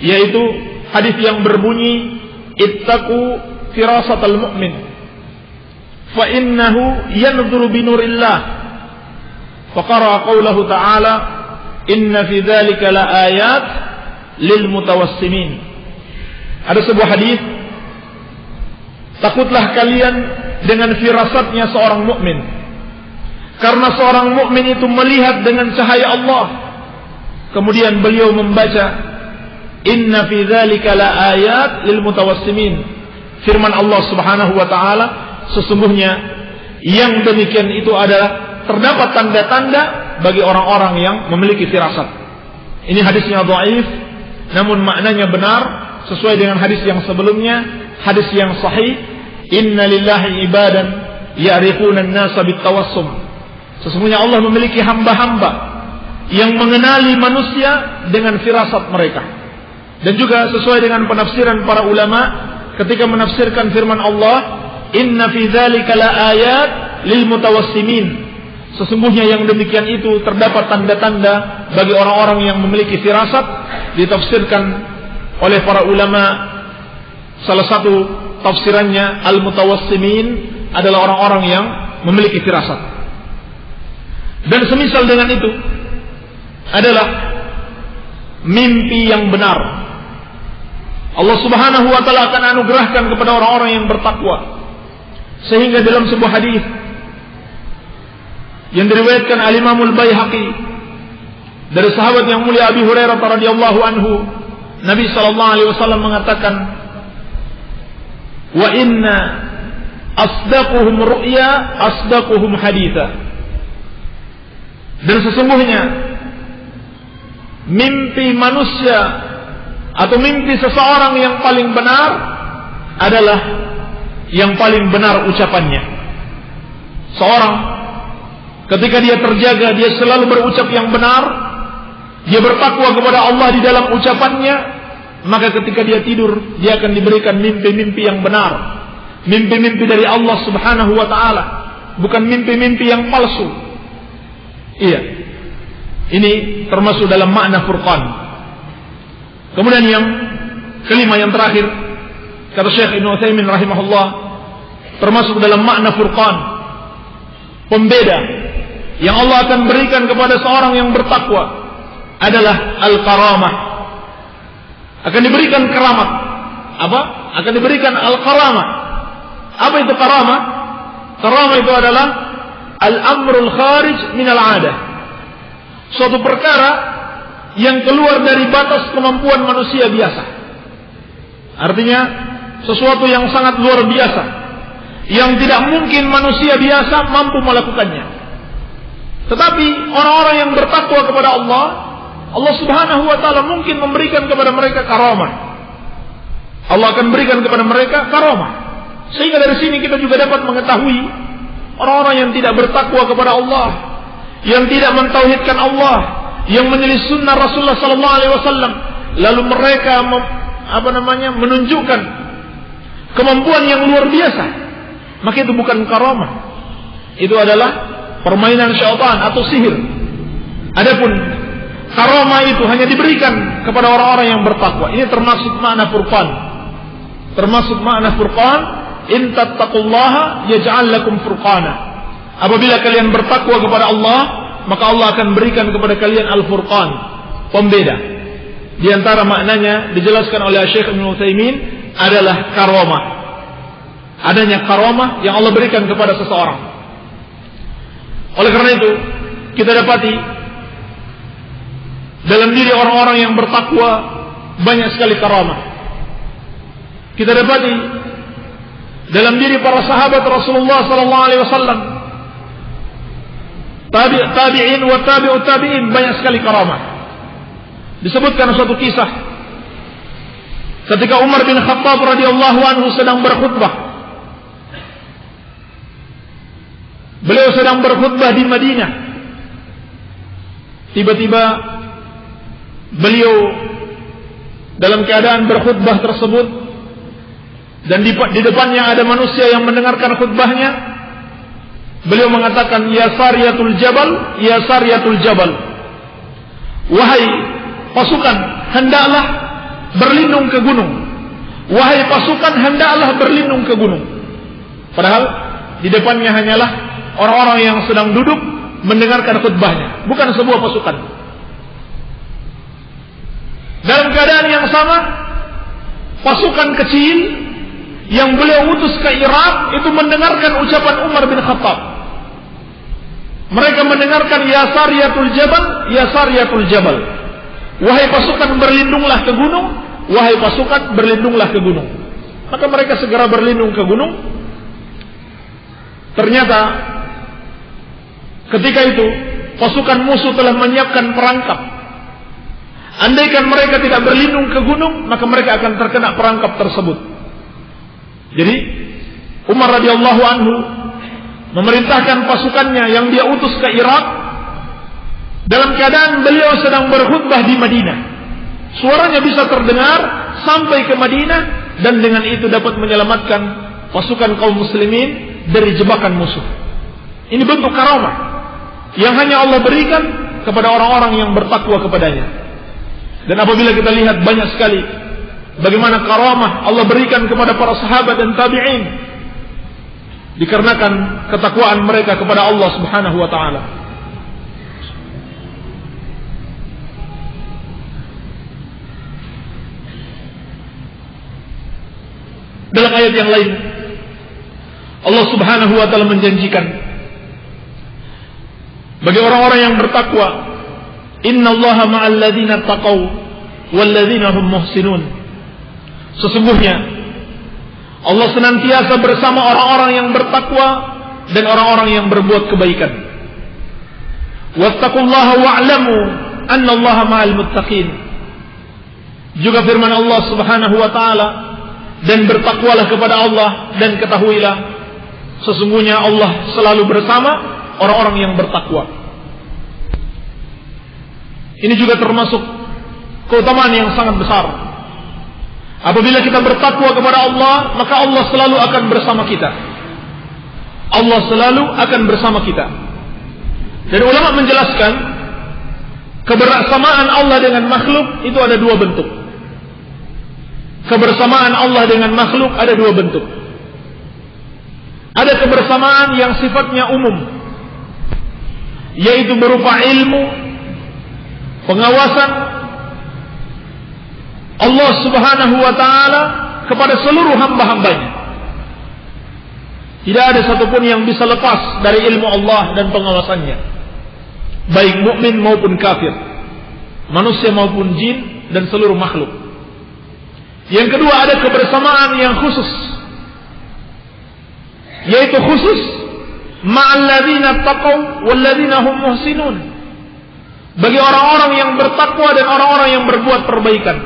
yaitu hadis yang berbunyi, "Ittaqu firasatal mu'min, fa innahu yanzuru bi nurillah." Faqara qawluhu ta'ala, "Inna fi dzalika laayat lil mutawassimin." Ada sebuah hadis, takutlah kalian dengan firasatnya seorang mukmin, karena seorang mukmin itu melihat dengan cahaya Allah. Kemudian beliau membaca, "Inna fi dzalika laayat lil mutawassimin." Firman Allah Subhanahu wa taala, sesungguhnya yang demikian itu adalah terdapat tanda-tanda bagi orang-orang yang memiliki firasat. Ini hadisnya dhaif, namun maknanya benar sesuai dengan hadis yang sebelumnya, hadis yang sahih, "Inna lillahi ibadan ya'rifuna an-nasa bit-tawassum." Sesungguhnya Allah memiliki hamba-hamba yang mengenali manusia dengan firasat mereka. Dan juga sesuai dengan penafsiran para ulama ketika menafsirkan firman Allah, "Inna fi dzalika laayat lil mutawassimin." Sesungguhnya yang demikian itu terdapat tanda-tanda bagi orang-orang yang memiliki firasat. Ditafsirkan oleh para ulama, salah satu tafsirannya, al-mutawassimin adalah orang-orang yang memiliki firasat. Dan semisal dengan itu adalah mimpi yang benar. Allah Subhanahu wa taala akan anugerahkan kepada orang-orang yang bertakwa. Sehingga dalam sebuah hadis yang diriwayatkan al-Imam al-Baihaqi dari sahabat yang mulia Abi Hurairah radhiyallahu anhu, Nabi sallallahu alaihi wasallam mengatakan, "Wa inna asdaquhum ru'ya asdaquhum haditha." Dan sesungguhnya mimpi manusia atau mimpi seseorang yang paling benar adalah yang paling benar ucapannya. Seorang ketika dia terjaga, dia selalu berucap yang benar, dia bertakwa kepada Allah di dalam ucapannya, maka ketika dia tidur, dia akan diberikan mimpi-mimpi yang benar, mimpi-mimpi dari Allah Subhanahu wa taala, bukan mimpi-mimpi yang palsu. Iya, ini termasuk dalam makna furqan. Kemudian yang kelima, yang terakhir, kata Syekh Ibnu Utsaimin rahimahullah, termasuk dalam makna furqan, pembeda yang Allah akan berikan kepada seorang yang bertakwa adalah al-karamah. Akan diberikan keramat. Apa? Akan diberikan al-karamah. Apa itu karamah? Karamah itu adalah al-amrul kharij minal adah. Suatu perkara yang keluar dari batas kemampuan manusia biasa. Artinya sesuatu yang sangat luar biasa, yang tidak mungkin manusia biasa mampu melakukannya. Tetapi orang-orang yang bertakwa kepada Allah, Allah Subhanahu wa taala mungkin memberikan kepada mereka karamah. Allah akan berikan kepada mereka karamah. Sehingga dari sini kita juga dapat mengetahui orang-orang yang tidak bertakwa kepada Allah, yang tidak mentauhidkan Allah, yang menyelisih sunnah Rasulullah sallallahu alaihi wasallam, lalu mereka menunjukkan kemampuan yang luar biasa, maka itu bukan karamah. Itu adalah permainan syaitan atau sihir. Adapun karamah itu hanya diberikan kepada orang-orang yang bertakwa. Ini termasuk makna furqan. Termasuk makna furqan, in tattaqullaha yaj'al lakum furqana. Apabila kalian bertakwa kepada Allah, maka Allah akan berikan kepada kalian al-furqan, pembeda. Di antara maknanya dijelaskan oleh Syekh Ibnu Utsaimin adalah karamah. Adanya karamah yang Allah berikan kepada seseorang. Oleh karena itu, kita dapati dalam diri orang-orang yang bertakwa banyak sekali karamah. Kita dapati dalam diri para sahabat Rasulullah sallallahu alaihi wasallam, tabi'in wa tabi'ut tabi'in, banyak sekali karamah. Disebutkan suatu kisah ketika Umar bin Khattab radhiyallahu anhu sedang berkhutbah. Beliau sedang berkhutbah di Madinah. Tiba-tiba beliau dalam keadaan berkhutbah tersebut, dan di depannya ada manusia yang mendengarkan khutbahnya. Beliau mengatakan, ya sariyatul jabal, ya sariyatul jabal, wahai pasukan, hendaklah berlindung ke gunung. Wahai pasukan, hendaklah berlindung ke gunung. Padahal di depannya hanyalah orang-orang yang sedang duduk mendengarkan khutbahnya, bukan sebuah pasukan. Dalam keadaan yang sama, pasukan kecil yang beliau utus ke Irak itu mendengarkan ucapan Umar bin Khattab. Mereka mendengarkan, ya sariyatul jabal, ya sariyatul jabal, wahai pasukan, berlindunglah ke gunung. Wahai pasukan, berlindunglah ke gunung. Maka mereka segera berlindung ke gunung. Ternyata ketika itu pasukan musuh telah menyiapkan perangkap. Andaikan mereka tidak berlindung ke gunung, maka mereka akan terkena perangkap tersebut. Jadi Umar radhiyallahu anhu memerintahkan pasukannya yang dia utus ke Irak, dalam keadaan beliau sedang berkhutbah di Madinah. Suaranya bisa terdengar sampai ke Madinah, dan dengan itu dapat menyelamatkan pasukan kaum muslimin dari jebakan musuh. Ini bentuk karamah yang hanya Allah berikan kepada orang-orang yang bertakwa kepadanya. Dan apabila kita lihat banyak sekali bagaimana karamah Allah berikan kepada para sahabat dan tabi'in, dikarenakan ketakwaan mereka kepada Allah Subhanahu wa taala. Dalam ayat yang lain Allah Subhanahu wa taala menjanjikan bagi orang-orang yang bertakwa, innallaha ma'al ladzina taqaw wal ladzina hum muhsinun. Sesungguhnya Allah senantiasa bersama orang-orang yang bertakwa dan orang-orang yang berbuat kebaikan. Wattaqullaha wa'lamu annallaha ma'al muttaqin. Juga firman Allah Subhanahu wa taala, dan bertakwalah kepada Allah dan ketahuilah sesungguhnya Allah selalu bersama orang-orang yang bertakwa. Ini juga termasuk keutamaan yang sangat besar. Apabila kita bertakwa kepada Allah, maka Allah selalu akan bersama kita. Allah selalu akan bersama kita. Dan ulama menjelaskan kebersamaan Allah dengan makhluk itu ada dua bentuk. Kebersamaan Allah dengan makhluk ada dua bentuk. Ada kebersamaan yang sifatnya umum, yaitu berupa ilmu, pengawasan Allah Subhanahu wa taala kepada seluruh hamba-hambanya. Tidak ada satupun yang bisa lepas dari ilmu Allah dan pengawasannya, baik mukmin maupun kafir, manusia maupun jin dan seluruh makhluk. Yang kedua, ada kebersamaan yang khusus, yaitu khusus ma'al ladzina taqaw wal ladzina hum muhsinun. bagi orang-orang yang bertakwa dan orang-orang yang berbuat perbaikan.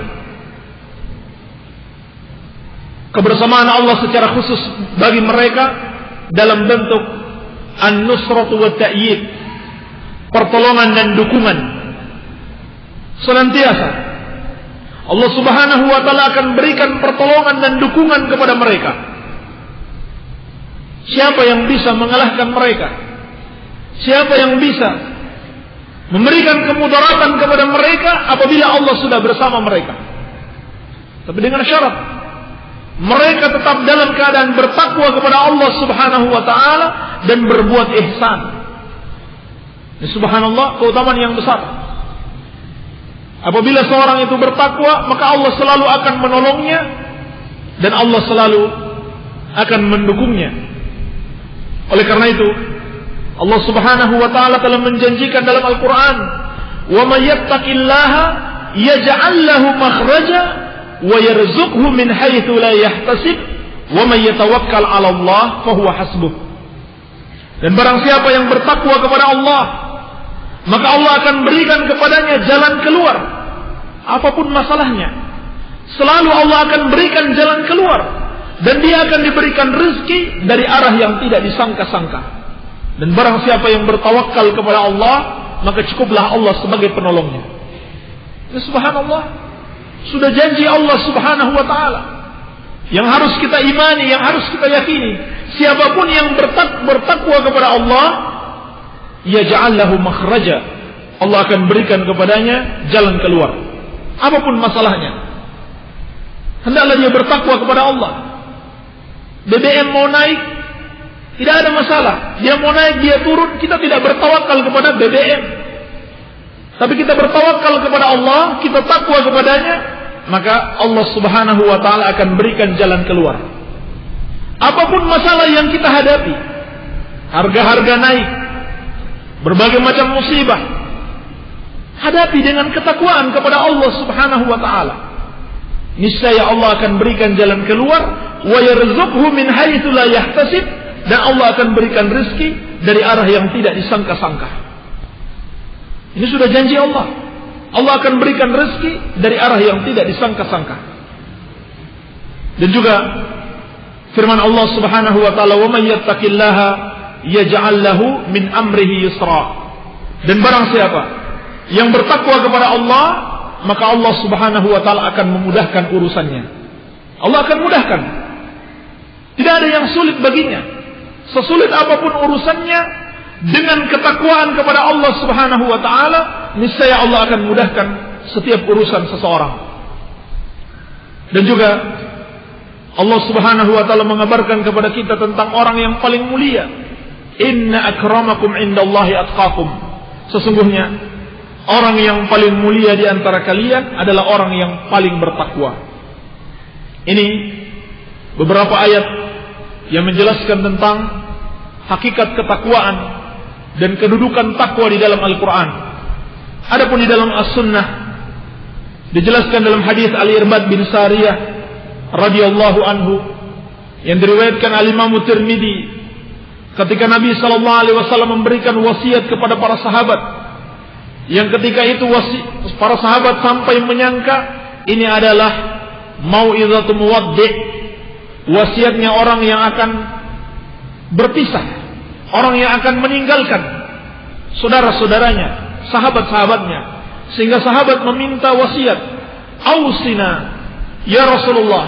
Kebersamaan Allah secara khusus bagi mereka dalam bentuk an-nusratu wa ta'yid, pertolongan dan dukungan. Senantiasa Allah Subhanahu wa taala akan berikan pertolongan dan dukungan kepada mereka. Siapa yang bisa mengalahkan mereka? Siapa yang bisa memberikan kemudaratan kepada mereka apabila Allah sudah bersama mereka? Tapi dengan syarat mereka tetap dalam keadaan bertakwa kepada Allah Subhanahu wa taala dan berbuat ihsan. Ini subhanallah keutamaan yang besar. Apabila seorang itu bertakwa, maka Allah selalu akan menolongnya dan Allah selalu akan mendukungnya. Oleh karena itu, Allah Subhanahu wa taala telah menjanjikan dalam Al-Qur'an, "Wa may yattaqillaha yaj'al lahu makhraja wa yarzuqhu min haitsu la yahtasib wa may yatawakkal 'ala Allah fa huwa hasbuh." Dan barang siapa yang bertakwa kepada Allah, maka Allah akan berikan kepadanya jalan keluar apapun masalahnya. Selalu Allah akan berikan jalan keluar dan dia akan diberikan rezeki dari arah yang tidak disangka-sangka. Dan barang siapa yang bertawakal kepada Allah, maka cukuplah Allah sebagai penolongnya. Ya, subhanallah, sudah janji Allah Subhanahu wa taala yang harus kita imani, yang harus kita yakini. Siapapun yang bertakwa kepada Allah, yaj'al lahu makhraja, Allah akan berikan kepadanya jalan keluar apapun masalahnya. Hendaklah dia bertakwa kepada Allah. BBM mau naik, tidak ada masalah. Dia mau naik, dia turun, kita tidak bertawakal kepada BBM, tapi kita bertawakal kepada Allah, kita takwa kepadanya, maka Allah Subhanahu wa taala akan berikan jalan keluar apapun masalah yang kita hadapi. Harga-harga naik, berbagai macam musibah, hadapi dengan ketakwaan kepada Allah Subhanahu wa taala. Niscaya Allah akan berikan jalan keluar, wa yarzuqhu min haitsu la yahtasib, dan Allah akan berikan rezeki dari arah yang tidak disangka-sangka. Ini sudah janji Allah. Allah akan berikan rezeki dari arah yang tidak disangka-sangka. Dan juga firman Allah Subhanahu wa taala, "Wa may yattaqillaha yaj'al lahu min amrihi yusra." Dan barang siapa yang bertakwa kepada Allah, maka Allah Subhanahu wa taala akan memudahkan urusannya. Allah akan mudahkan. Tidak ada yang sulit baginya. Sesulit apapun urusannya, dengan ketakwaan kepada Allah Subhanahu wa taala, niscaya Allah akan mudahkan setiap urusan seseorang. Dan juga Allah Subhanahu wa taala mengabarkan kepada kita tentang orang yang paling mulia. Inna akramakum indallahi atqakum. Sesungguhnya orang yang paling mulia di antara kalian adalah orang yang paling bertakwa. Ini beberapa ayat yang menjelaskan tentang hakikat ketakwaan dan kedudukan takwa di dalam Al-Quran. Adapun di dalam As-Sunnah dijelaskan dalam hadis Al-Irbad bin Sariyah radhiyallahu anhu yang diriwayatkan al-Imam Tirmidzi, ketika Nabi sallallahu alaihi wasallam memberikan wasiat kepada para sahabat, yang ketika itu para sahabat sampai menyangka ini adalah mau'izatu muwaddi', wasiatnya orang yang akan berpisah, orang yang akan meninggalkan saudara-saudaranya, sahabat-sahabatnya, sehingga sahabat meminta wasiat, "Ausina ya Rasulullah,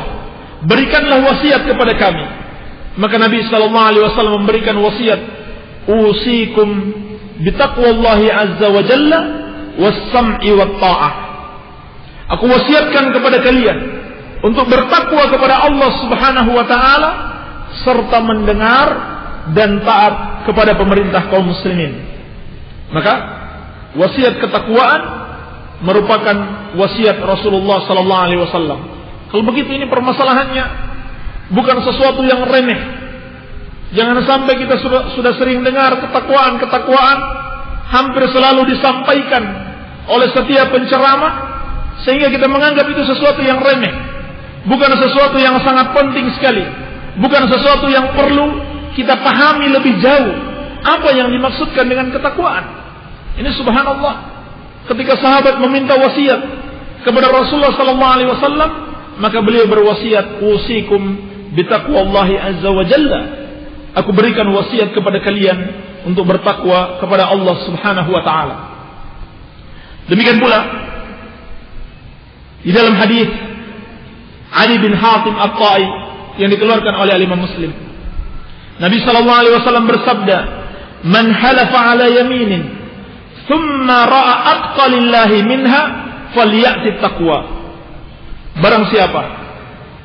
berikanlah wasiat kepada kami." Maka Nabi sallallahu alaihi wasallam memberikan wasiat, "Usikum bitaqwallahi azza wa jalla was-sam'i wat-ta'ah." Aku wasiatkan kepada kalian untuk bertakwa kepada Allah Subhanahu wa taala serta mendengar dan taat kepada pemerintah kaum muslimin. Maka wasiat ketakwaan merupakan wasiat Rasulullah sallallahu alaihi wasallam. Kalau begitu, ini permasalahannya bukan sesuatu yang remeh. Jangan sampai kita sudah sering dengar ketakwaan hampir selalu disampaikan oleh setiap penceramah, sehingga kita menganggap itu sesuatu yang remeh, bukan sesuatu yang sangat penting sekali, bukan sesuatu yang perlu kita pahami lebih jauh apa yang dimaksudkan dengan ketakwaan. Ini subhanallah, ketika sahabat meminta wasiat kepada Rasulullah sallallahu alaihi wasallam, maka beliau berwasiat, "Usikum bitaqwallahi azza wa jalla." Aku berikan wasiat kepada kalian untuk bertakwa kepada Allah Subhanahu wa taala. Demikian pula di dalam hadis Ali bin Hatim At-Tai yang dikeluarkan oleh Imam Muslim, Nabi sallallahu alaihi wasallam bersabda, "Man halafa ala yaminin thumma ra'a atqalillahi minha falyati taqwa." Barang siapa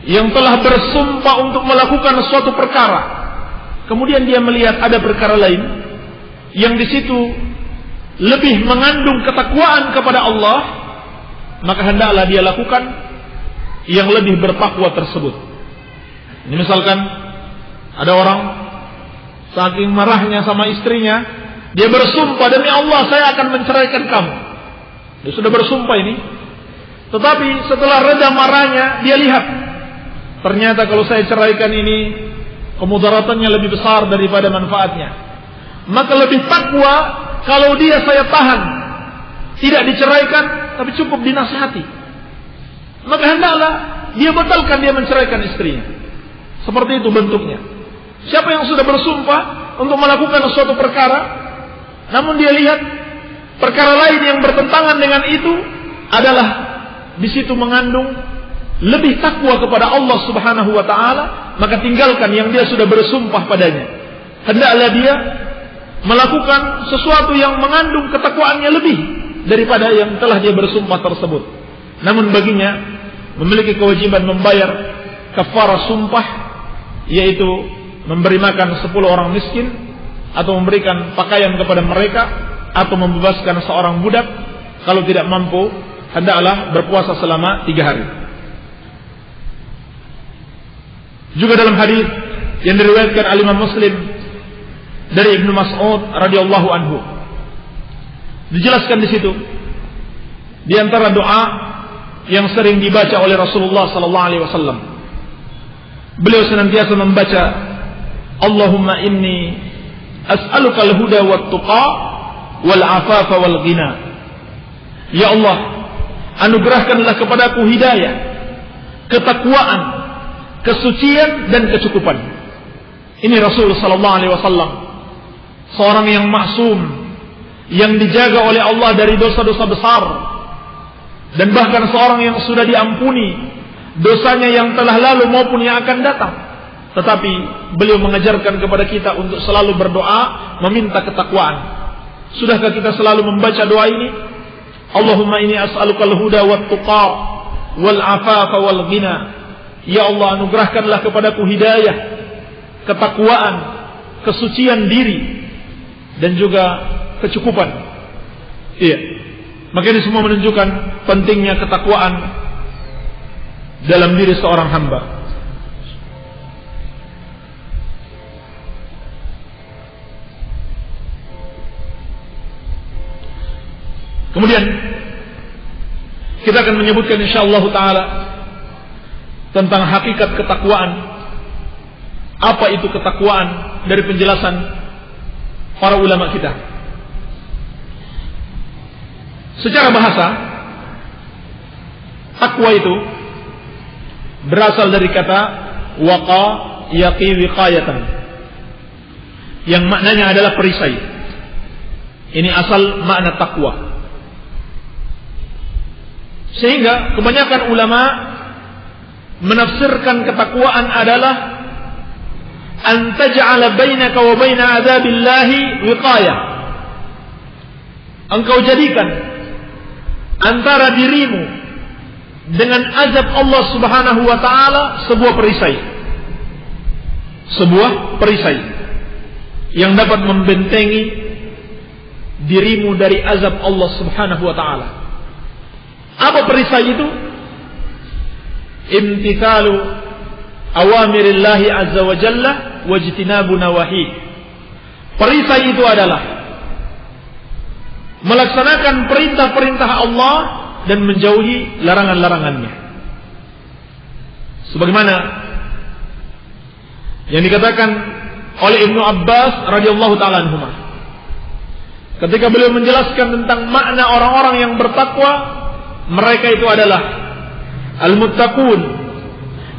yang telah bersumpah untuk melakukan suatu perkara, kemudian dia melihat ada perkara lain yang di situ lebih mengandung ketakwaan kepada Allah, maka hendaklah dia lakukan yang lebih bertakwa tersebut. Ini misalkan ada orang saking marahnya sama istrinya, dia bersumpah, "Demi Allah saya akan menceraikan kamu." Dia sudah bersumpah ini, tetapi setelah reda marahnya, dia lihat ternyata kalau saya ceraikan ini kemudaratannya lebih besar daripada manfaatnya. Maka lebih takwa kalau saya tahan, tidak diceraikan, tapi cukup dinasihati. Maka hendaklah dia batalkan dia menceraikan istrinya. Seperti itu bentuknya. Siapa yang sudah bersumpah untuk melakukan suatu perkara, namun dia lihat perkara lain yang bertentangan dengan itu adalah di situ mengandung lebih takwa kepada Allah Subhanahu wa taala, maka tinggalkan yang dia sudah bersumpah padanya. Hendaklah dia melakukan sesuatu yang mengandung ketakwaannya lebih daripada yang telah dia bersumpah tersebut. Namun baginya memiliki kewajiban membayar kafarah sumpah, yaitu memberi makan 10 orang miskin, atau memberikan pakaian kepada mereka, atau membebaskan seorang budak. Kalau tidak mampu, hendaklah berpuasa selama 3 hari. Juga dalam hadis yang diriwayatkan oleh Imam Muslim dari Ibnu Mas'ud radhiyallahu anhu, dijelaskan di situ di antara doa yang sering dibaca oleh Rasulullah sallallahu alaihi wasallam, beliau senantiasa membaca, "Allahumma inni as'aluka al-huda wat tuqa wal afafa wal ghina." Ya Allah, anugerahkanlah kepadaku hidayah, ketakwaan, kesucian dan kecukupan. Ini Rasul sallallahu alaihi wasallam, seorang yang maksum, yang dijaga oleh Allah dari dosa-dosa besar, dan bahkan seorang yang sudah diampuni dosanya yang telah lalu maupun yang akan datang. Tetapi beliau mengajarkan kepada kita untuk selalu berdoa, meminta ketakwaan. Sudahkah kita selalu membaca doa ini? Allahumma inni as'alukal huda wat tuqa wal afafa wal ghina. Ya Allah, anugerahkanlah kepadaku hidayah, ketakwaan, kesucian diri, dan juga kecukupan. Iya. Maka ini semua menunjukkan pentingnya ketakwaan dalam diri seorang hamba. Kemudian kita akan menyebutkan insyaallah taala tentang hakikat ketakwaan. Apa itu ketakwaan dari penjelasan para ulama kita. Secara bahasa, takwa itu berasal dari kata waqa yaqi wiqayatan, yang maknanya adalah perisai. Ini asal makna takwa. Sehingga kebanyakan ulama menafsirkan ketakwaan adalah an taj'ala bainaka wa baina adzabillahi wiqayah. Engkau jadikan antara dirimu dengan azab Allah Subhanahu wa taala sebuah perisai. Sebuah perisai yang dapat membentengi dirimu dari azab Allah Subhanahu wa taala. Apa perisai itu? Imtithalu awamirillahi azza wa jalla wajtinabu nawahi. Perisai itu adalah melaksanakan perintah-perintah Allah dan menjauhi larangan-larangannya. Sebagaimana yang dikatakan oleh Ibnu Abbas radhiyallahu taala anhuma, ketika beliau menjelaskan tentang makna orang-orang yang bertakwa, mereka itu adalah al-muttaqun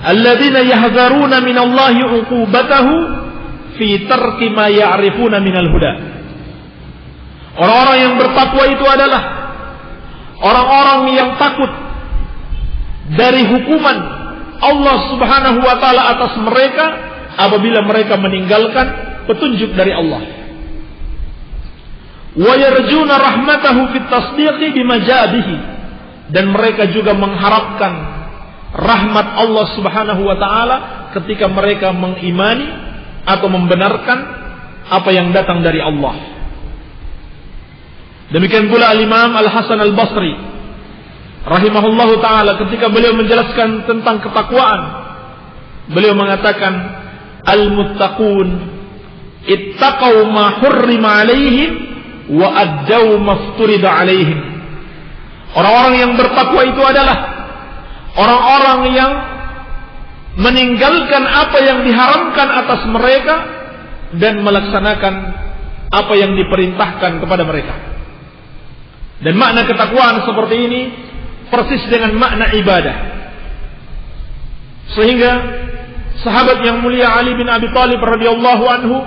alladzina yahzaruna minallahi uqubatahu fi tarki ma ya'rifuna minal huda. Orang-orang yang bertakwa itu adalah orang-orang yang takut dari hukuman Allah Subhanahu wa taala atas mereka apabila mereka meninggalkan petunjuk dari Allah. Wa yarjuna rahmatahu fit tasdiqi bima jaa bihi, dan mereka juga mengharapkan rahmat Allah Subhanahu wa taala ketika mereka mengimani atau membenarkan apa yang datang dari Allah. Demikian pula Al-Imam Al-Hasan Al-Basri rahimahullahu taala ketika beliau menjelaskan tentang ketakwaan, beliau mengatakan al-muttaqun ittaqau ma hurrima alaihim wa addau mafturida alaihim. Orang-orang yang bertakwa itu adalah orang-orang yang meninggalkan apa yang diharamkan atas mereka dan melaksanakan apa yang diperintahkan kepada mereka. Dan makna ketakwaan seperti ini persis dengan makna ibadah. Sehingga sahabat yang mulia Ali bin Abi Thalib radhiyallahu anhu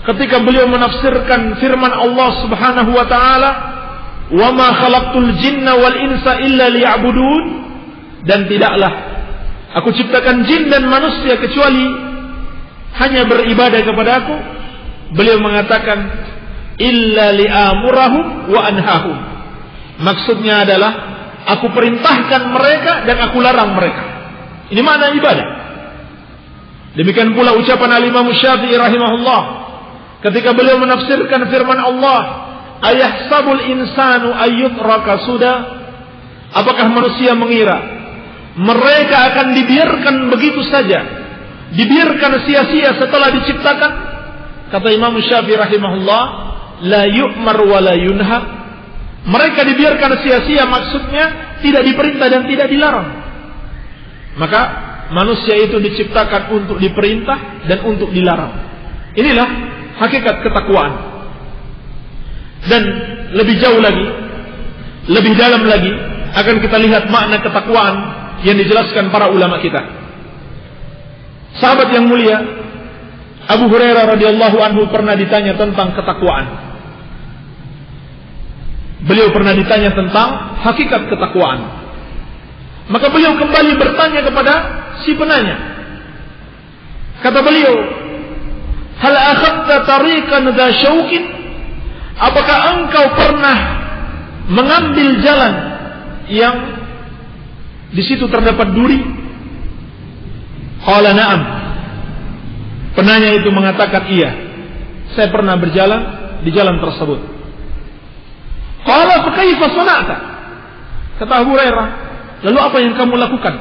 ketika beliau menafsirkan firman Allah Subhanahu wa taala, "Wa ma khalaqtul jinna wal insa illa liya'budun," dan tidaklah aku ciptakan jin dan manusia kecuali hanya beribadah kepada aku. Beliau mengatakan illa li'amurahum wa anhahum. Maksudnya adalah aku perintahkan mereka dan aku larang mereka. Ini makna ibadah. Demikian pula ucapan Al-Imam Syafi'i rahimahullah ketika beliau menafsirkan firman Allah, ayahsabul insanu ayyutraka suda. Apakah manusia mengira mereka akan dibiarkan begitu saja, dibiarkan sia-sia setelah diciptakan? Kata Imam Syafi'i rahimahullah, la yu'mar wa la yunha. Mereka dibiarkan sia-sia, maksudnya tidak diperintah dan tidak dilarang. Maka manusia itu diciptakan untuk diperintah dan untuk dilarang. Inilah hakikat ketakwaan. Dan lebih jauh lagi, lebih dalam lagi, akan kita lihat makna ketakwaan yang dijelaskan para ulama kita. Sahabat yang mulia Abu Hurairah radhiyallahu anhu pernah ditanya tentang ketakwaan. Beliau pernah ditanya tentang hakikat ketakwaan. Maka beliau kembali bertanya kepada si penanya. Kata beliau, hal akhadta tariqan dha syauqin? Apakah engkau pernah mengambil jalan yang di situ terdapat duri? Qala na'am. Penanya itu mengatakan iya, saya pernah berjalan di jalan tersebut. Qala fa kaifa sana'ta? Kata Abu Hurairah, lalu apa yang kamu lakukan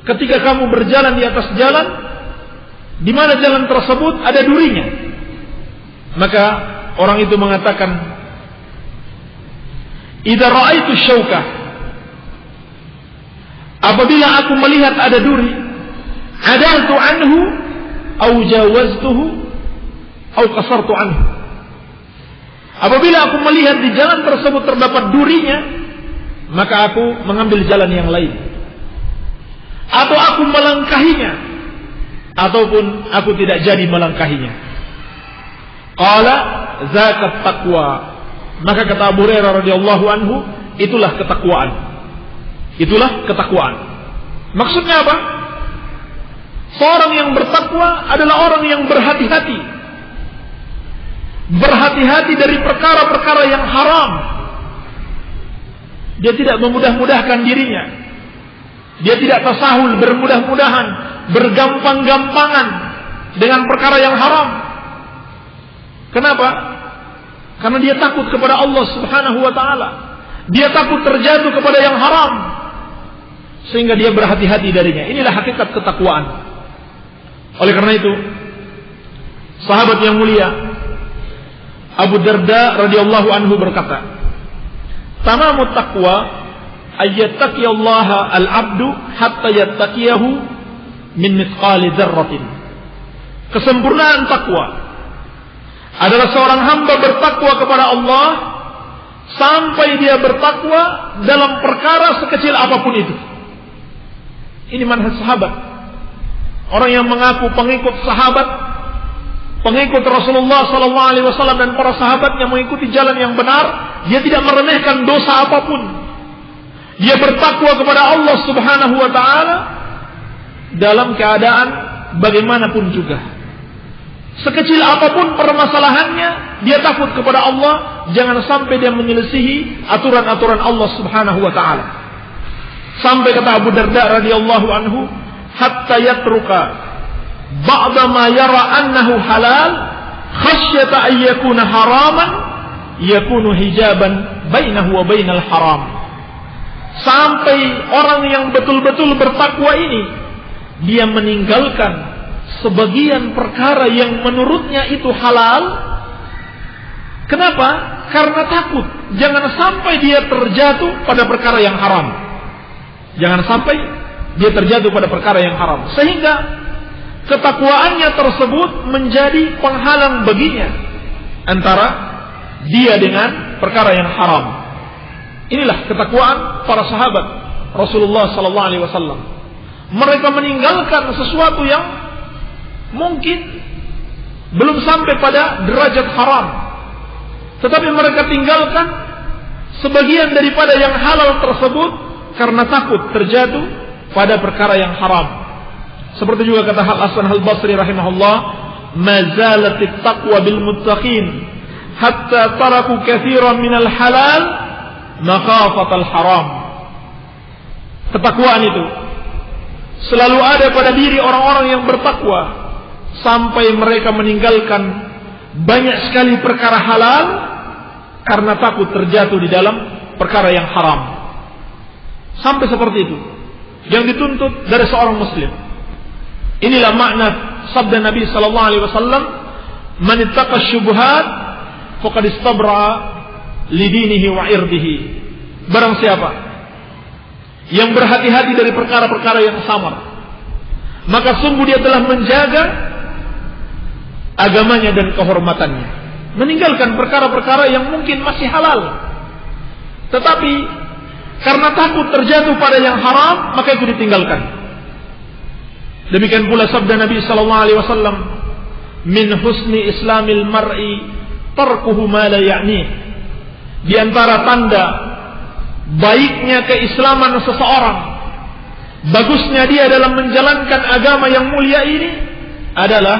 ketika kamu berjalan di atas jalan di mana jalan tersebut ada durinya? Maka orang itu mengatakan, idza ra'aitu syaukah, apabila aku melihat ada duri, adaltu anhu au jawaztuhu au qasartu anhu. Apabila aku melihat di jalan tersebut terdapat durinya, maka aku mengambil jalan yang lain, atau aku melangkahinya, ataupun aku tidak jadi melangkahinya. Qala zakat taqwa. Maka kata Abu Hurairah radhiyallahu anhu, itulah ketakwaan. Itulah ketakwaan. Maksudnya apa? Seorang yang bertakwa adalah orang yang berhati-hati. Berhati-hati dari perkara-perkara yang haram. Dia tidak memudah-mudahkan dirinya. Dia tidak tasahul, bermudah-mudahan, bergampang-gampangan dengan perkara yang haram. Kenapa? Karena dia takut kepada Allah Subhanahu wa taala. Dia takut terjatuh kepada yang haram, sehingga dia berhati-hati darinya. Inilah hakikat ketakwaan. Oleh karena itu, sahabat yang mulia Abu Darda radhiyallahu anhu berkata, "Tamamut taqwa ayyattaqiyallaha al-'abdu hatta yattaqiyahu min mithqali dzarratin." Kesempurnaan takwa adalah seorang hamba bertakwa kepada Allah sampai dia bertakwa dalam perkara sekecil apapun itu. Ini manhaj sahabat. Orang yang mengaku pengikut sahabat, pengikut Rasulullah sallallahu alaihi wasallam dan para sahabatnya, mengikuti jalan yang benar, dia tidak meremehkan dosa apapun. Dia bertakwa kepada Allah Subhanahu wa taala dalam keadaan bagaimanapun juga. Sekecil apapun permasalahannya, dia takut kepada Allah, jangan sampai dia menyelisihi aturan-aturan Allah Subhanahu wa taala. Sampai kata Abu Darda radhiyallahu anhu, hatta yatruka ba'da ma yara annahu halal khasyata an yakuna haraman yakunu hijaban bainahu wa bainal haram. Sampai orang yang betul-betul bertakwa ini, dia meninggalkan sebagian perkara yang menurutnya itu halal. Kenapa? Karena takut jangan sampai dia terjatuh pada perkara yang haram. Jangan sampai dia terjatuh pada perkara yang haram, sehingga ketakwaannya tersebut menjadi penghalang baginya antara dia dengan perkara yang haram. Inilah ketakwaan para sahabat Rasulullah sallallahu alaihi wasallam. Mereka meninggalkan sesuatu yang mungkin belum sampai pada derajat haram, tetapi mereka tinggalkan sebagian daripada yang halal tersebut karena takut terjatuh pada perkara yang haram. Seperti juga kata Hasan al-Basri rahimahullah, "Ma zalatit taqwa bil muttaqin hatta taraku katsiran minal halal makhafatal haram." Ketakwaan itu selalu ada pada diri orang-orang yang bertakwa sampai mereka meninggalkan banyak sekali perkara halal karena takut terjatuh di dalam perkara yang haram. Sampai seperti itu yang dituntut dari seorang muslim. Inilah makna sabda Nabi sallallahu alaihi wasallam, "Man ittaqa syubhat faqad istabra li dinihi wa irdihi." Barang siapa yang berhati-hati dari perkara-perkara yang samar, maka sungguh dia telah menjaga agamanya dan kehormatannya. Meninggalkan perkara-perkara yang mungkin masih halal, tetapi karena takut terjatuh pada yang haram, maka itu ditinggalkan. Demikian pula sabda Nabi sallallahu alaihi wasallam, "Min husni islamil mar'i tarkuhu ma la ya'ni." Di antara tanda baiknya keislaman seseorang, bagusnya dia dalam menjalankan agama yang mulia ini adalah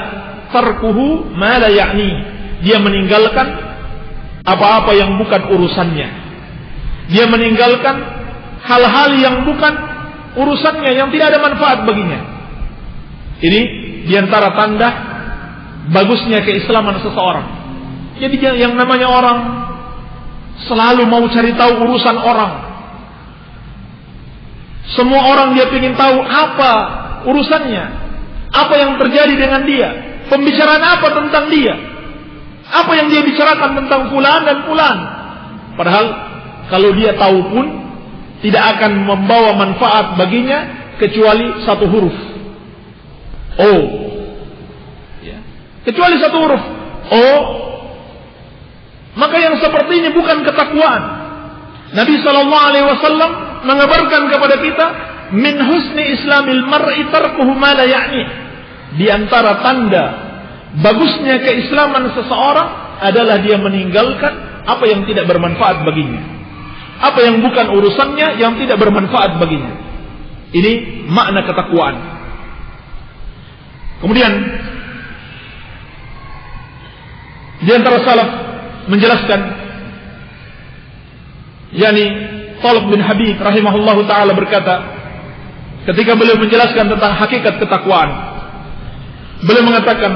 tarkuhu ma la ya'ni. Dia meninggalkan apa-apa yang bukan urusannya. Dia meninggalkan hal-hal yang bukan urusannya, yang tidak ada manfaat baginya. Ini diantara tanda bagusnya keislaman seseorang. Jadi yang namanya orang selalu mau cari tahu urusan orang. Semua orang dia ingin tahu apa urusannya, apa yang terjadi dengan dia, pembicaraan apa tentang dia, apa yang dia bicarakan tentang fulan dan fulan. Padahal kalau dia tahu pun tidak akan membawa manfaat baginya kecuali satu huruf O. Ya. Kecuali satu huruf O. Maka yang seperti ini bukan ketakwaan. Nabi sallallahu alaihi wasallam mengabarkan kepada kita, "Min husni islamil mar'i tarkuhu ma la ya'ni." Di antara tanda bagusnya keislaman seseorang adalah dia meninggalkan apa yang tidak bermanfaat baginya. Apa yang bukan urusannya, yang tidak bermanfaat baginya. Ini makna ketakwaan. Kemudian di antara salaf menjelaskan, yakni Talib bin Habib rahimahullahu taala berkata, ketika beliau menjelaskan tentang hakikat ketakwaan, beliau mengatakan,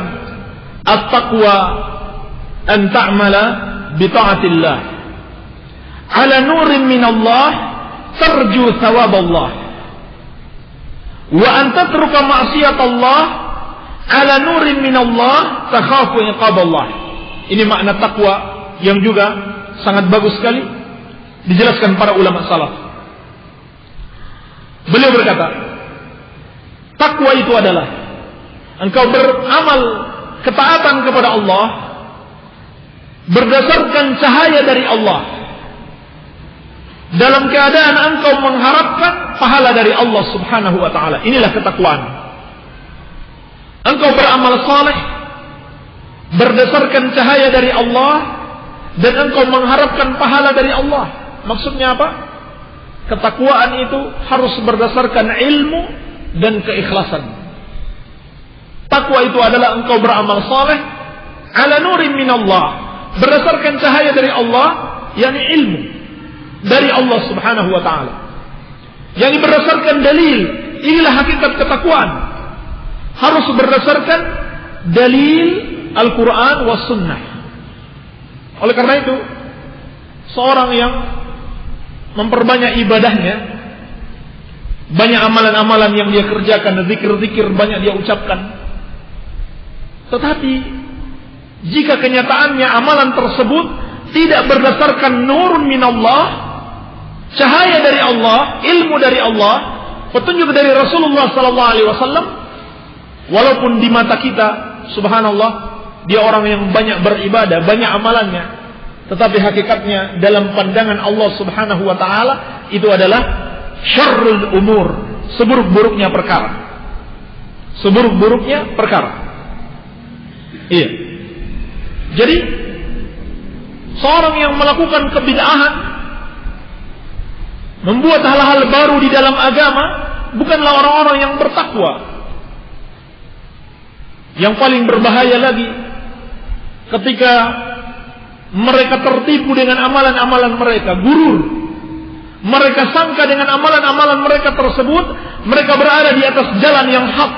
"At-taqwa an ta'mala bi ta'atillah ala nurin minallah tarju thawaballah wa an tatruka ma'siyatallah ala nurin minallah takhafu iqaballah." Ini makna takwa yang juga sangat bagus sekali dijelaskan para ulama salaf. Beliau berkata, takwa itu adalah engkau beramal ketaatan kepada Allah berdasarkan cahaya dari Allah, dalam keadaan engkau mengharapkan pahala dari Allah Subhanahu wa ta'ala. Inilah ketakwaan. Engkau beramal saleh berdasarkan cahaya dari Allah dan engkau mengharapkan pahala dari Allah. Maksudnya apa? Ketakwaan itu harus berdasarkan ilmu dan keikhlasan. Takwa itu adalah engkau beramal saleh ala nurin minallah, berdasarkan cahaya dari Allah, yakni ilmu dari Allah Subhanahu wa ta'ala, yang berdasarkan dalil. Inilah hakikat ketakwaan. Harus berdasarkan dalil Al-Quran was sunnah. Oleh karena itu, seorang yang memperbanyak ibadahnya, banyak amalan-amalan yang dia kerjakan, zikir-zikir banyak dia ucapkan, tetapi jika kenyataannya amalan tersebut tidak berdasarkan nurun minallah, cahaya dari Allah, ilmu dari Allah, petunjuk dari Rasulullah sallallahu alaihi wasallam, walaupun di mata kita subhanallah dia orang yang banyak beribadah, banyak amalannya, tetapi hakikatnya dalam pandangan Allah Subhanahu wa ta'ala itu adalah syarrul umur, seburuk-buruknya perkara. Seburuk-buruknya perkara. Iya. Jadi seorang yang melakukan kebid'ahan, membuat hal-hal baru di dalam agama, bukanlah orang-orang yang bertakwa. Yang paling berbahaya lagi, ketika mereka tertipu dengan amalan-amalan mereka, gurur. Mereka sangka dengan amalan-amalan mereka tersebut, mereka berada di atas jalan yang hak.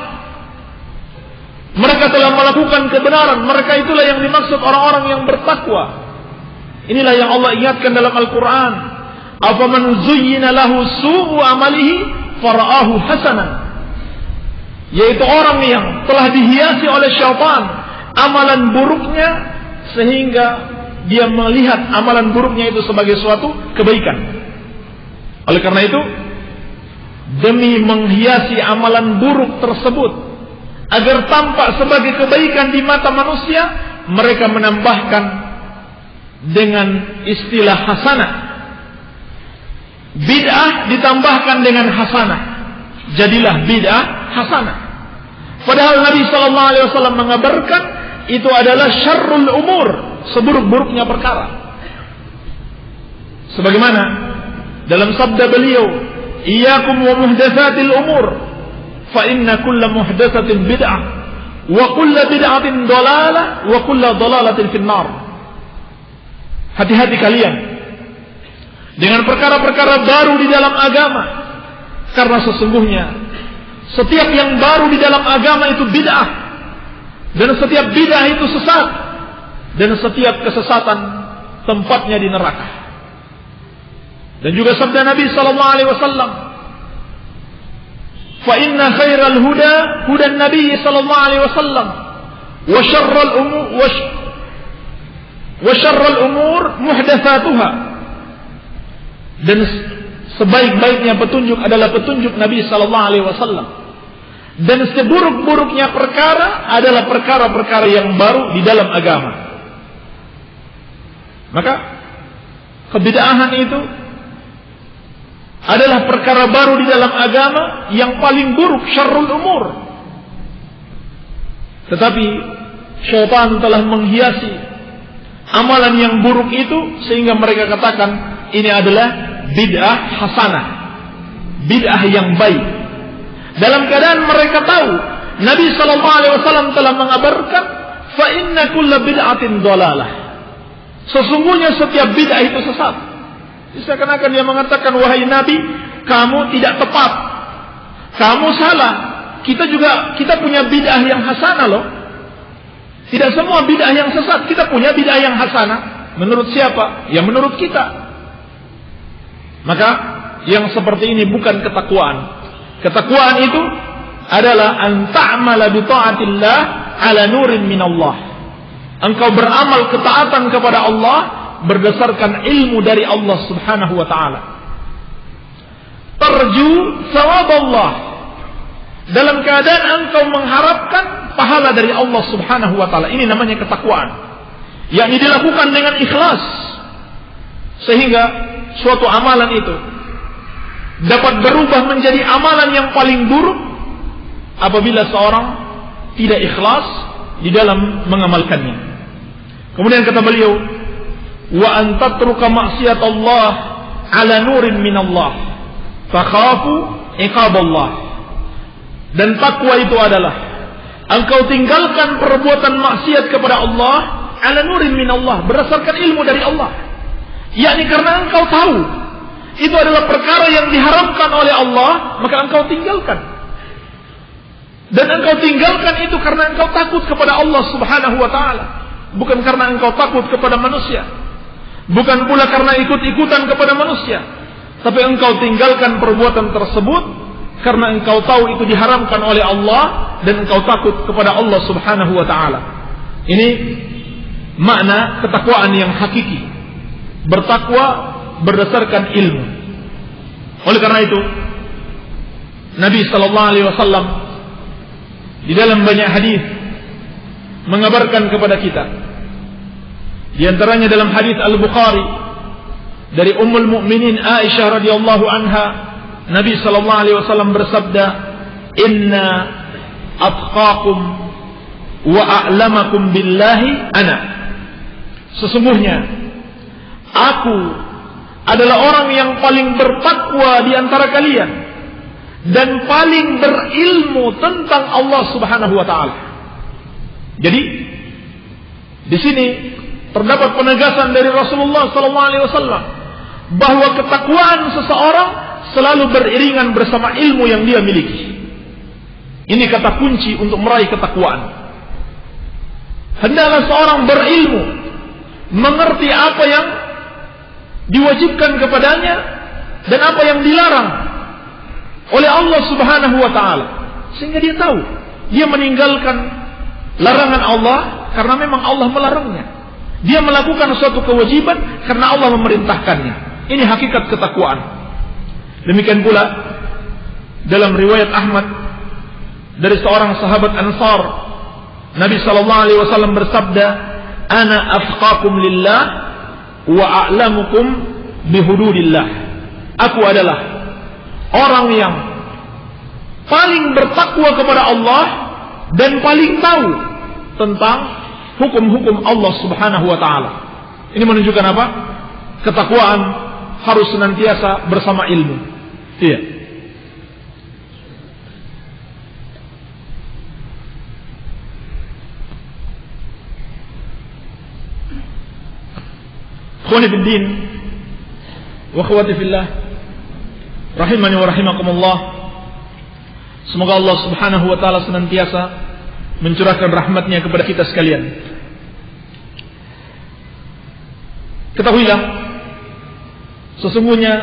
Mereka telah melakukan kebenaran. Mereka itulah yang dimaksud orang-orang yang bertakwa. Inilah yang Allah ingatkan dalam Al-Quran. Afaman zuyyina lahu su'u amalihi fara'ahu hasanan. Yaitu orang yang telah dihiasi oleh syaitan amalan buruknya, sehingga dia melihat amalan buruknya itu sebagai suatu kebaikan. Oleh karena itu, demi menghiasi amalan buruk tersebut agar tampak sebagai kebaikan di mata manusia, mereka menambahkan dengan istilah hasanah. Bid'ah ditambahkan dengan hasanah, jadilah bid'ah hasanah. Padahal Nabi sallallahu alaihi wasallam mengabarkan itu adalah syarrul umur, seburuk-buruknya perkara. Sebagaimana dalam sabda beliau, iyyakum wa muhdatsatil umur, fa inna kulla muhdatsatin bid'ah wa kulla bid'atin dhalalah wa kulla dhalalatin finnar. Hati-hati kalian dengan perkara-perkara baru di dalam agama, karena sesungguhnya setiap yang baru di dalam agama itu bid'ah, dan setiap bid'ah itu sesat, dan setiap kesesatan tempatnya di neraka. Dan juga sabda Nabi sallallahu alaihi wasallam, fa inna khairal huda hudan Nabi sallallahu alaihi wasallam wa syarrul umur muhdatsatuha. Dan sebaik-baiknya petunjuk adalah petunjuk Nabi sallallahu alaihi wasallam, dan seburuk-buruknya perkara adalah perkara-perkara yang baru di dalam agama. Maka kebid'ahan itu adalah perkara baru di dalam agama yang paling buruk, syarrul umur. Tetapi syaitan telah menghiasi amalan yang buruk itu sehingga mereka katakan ini adalah bid'ah hasanah, bid'ah yang baik. Dalam keadaan mereka tahu Nabi sallallahu alaihi wasallam telah mengabarkan fa inna kulla bid'atin dhalalah. Sesungguhnya setiap bid'ah itu sesat. Seakan-akan dia mengatakan, wahai Nabi, kamu tidak tepat, kamu salah. Kita punya bid'ah yang hasanah loh. Tidak semua bid'ah yang sesat, kita punya bid'ah yang hasanah. Menurut siapa? Ya menurut kita. Maka yang seperti ini bukan ketakwaan. Ketakwaan itu adalah an ta'mala bi ta'atillah ala nurin minallah. Engkau beramal ketaatan kepada Allah berdasarkan ilmu dari Allah Subhanahu wa ta'ala. Tarju thawab Allah, dalam keadaan engkau mengharapkan pahala dari Allah Subhanahu wa ta'ala. Ini namanya ketakwaan. yakni dilakukan dengan ikhlas, sehingga suatu amalan itu dapat berubah menjadi amalan yang paling buruk apabila seorang tidak ikhlas di dalam mengamalkannya. Kemudian kata beliau, wa an tatruka maksiat Allah ala nurin min Allah fakhafu iqaballah. Dan takwa itu adalah engkau tinggalkan perbuatan maksiat kepada Allah ala nurin min Allah, berdasarkan ilmu dari Allah, yakni karena engkau tahu itu adalah perkara yang diharamkan oleh Allah, maka engkau tinggalkan. Dan engkau tinggalkan itu karena engkau takut kepada Allah Subhanahu wa ta'ala, bukan karena engkau takut kepada manusia, bukan pula karena ikut-ikutan kepada manusia, tapi engkau tinggalkan perbuatan tersebut karena engkau tahu itu diharamkan oleh Allah dan engkau takut kepada Allah Subhanahu wa ta'ala. Ini makna ketakwaan yang hakiki, bertakwa berdasarkan ilmu. Oleh karena itu, Nabi sallallahu alaihi wasallam di dalam banyak hadis mengabarkan kepada kita. Di antaranya dalam hadis Al-Bukhari dari Ummul Mukminin Aisyah radhiyallahu anha, Nabi sallallahu alaihi wasallam bersabda, "Inna atqakum wa a'lamakum billahi ana." Sesungguhnya aku adalah orang yang paling bertakwa di antara kalian dan paling berilmu tentang Allah Subhanahu wa taala. Jadi di sini terdapat penegasan dari Rasulullah sallallahu alaihi wasallam bahwa ketakwaan seseorang selalu beriringan bersama ilmu yang dia miliki. Ini kata kunci untuk meraih ketakwaan. Hendaklah seorang berilmu, mengerti apa yang diwajibkan kepadanya dan apa yang dilarang oleh Allah Subhanahu wa ta'ala, sehingga dia tahu dia meninggalkan larangan Allah karena memang Allah melarangnya, dia melakukan suatu kewajiban karena Allah memerintahkannya. Ini hakikat ketakwaan. Demikian pula dalam riwayat Ahmad dari seorang sahabat Ansar, Nabi sallallahu alaihi wasallam bersabda, "Ana afqakum lillah wa a'lamukum bihududillah." Aku adalah orang yang paling bertakwa kepada Allah dan paling tahu tentang hukum-hukum Allah Subhanahu wa taala. Ini menunjukkan apa? Ketakwaan harus senantiasa bersama ilmu. Iya. Ikhwani fid din wa akhwati fillah, rahimani wa rahimakumullah. Semoga Allah Subhanahu wa taala senantiasa mencurahkan rahmatnya kepada kita sekalian. Ketahuilah, sesungguhnya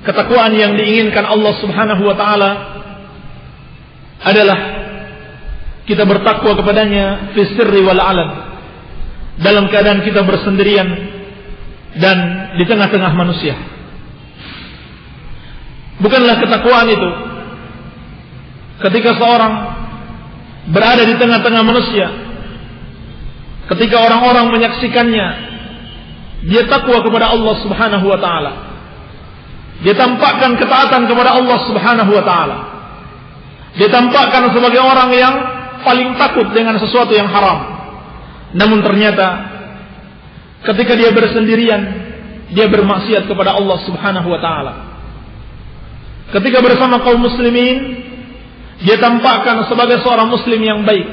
ketakwaan yang diinginkan Allah Subhanahu wa taala adalah kita bertakwa kepadanya fi sirri wal alan, dalam keadaan kita bersendirian dan di tengah-tengah manusia. Bukanlah ketakwaan itu ketika seorang berada di tengah-tengah manusia, ketika orang-orang menyaksikannya, dia takwa kepada Allah Subhanahu wa taala, dia tampakkan ketaatan kepada Allah Subhanahu wa taala, dia tampakkan sebagai orang yang paling takut dengan sesuatu yang haram. Namun ternyata ketika dia bersendirian, dia bermaksiat kepada Allah Subhanahu wa taala. Ketika bersama kaum muslimin, dia tampakkan sebagai seorang muslim yang baik.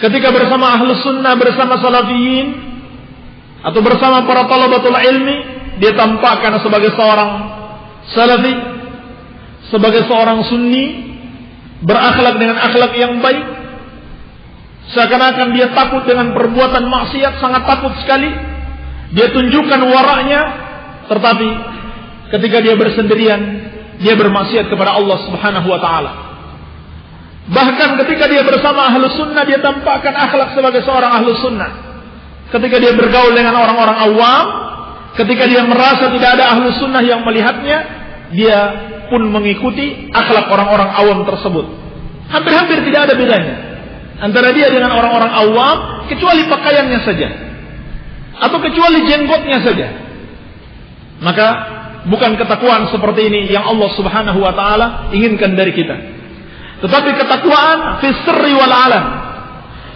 Ketika bersama ahlus sunnah, bersama salafiyin, atau bersama para talabatul ilmi, dia tampakkan sebagai seorang salafi, sebagai seorang sunni, berakhlak dengan akhlak yang baik. Seakan-akan dia takut dengan perbuatan maksiat, sangat takut sekali. Dia tunjukkan waraknya, tetapi ketika dia bersendirian, dia bermaksiat kepada Allah Subhanahu wa taala. Bahkan ketika dia bersama ahlus sunnah, dia tampakkan akhlak sebagai seorang ahlus sunnah. Ketika dia bergaul dengan orang-orang awam, ketika dia merasa tidak ada ahlus sunnah yang melihatnya, dia pun mengikuti akhlak orang-orang awam tersebut. Hampir-hampir tidak ada bedanya antara dia dengan orang-orang awam kecuali pakaiannya saja, atau kecuali jenggotnya saja. Maka bukan ketakwaan seperti ini yang Allah Subhanahu wa taala inginkan dari kita. Tetapi ketakwaan fi sirri wal alam.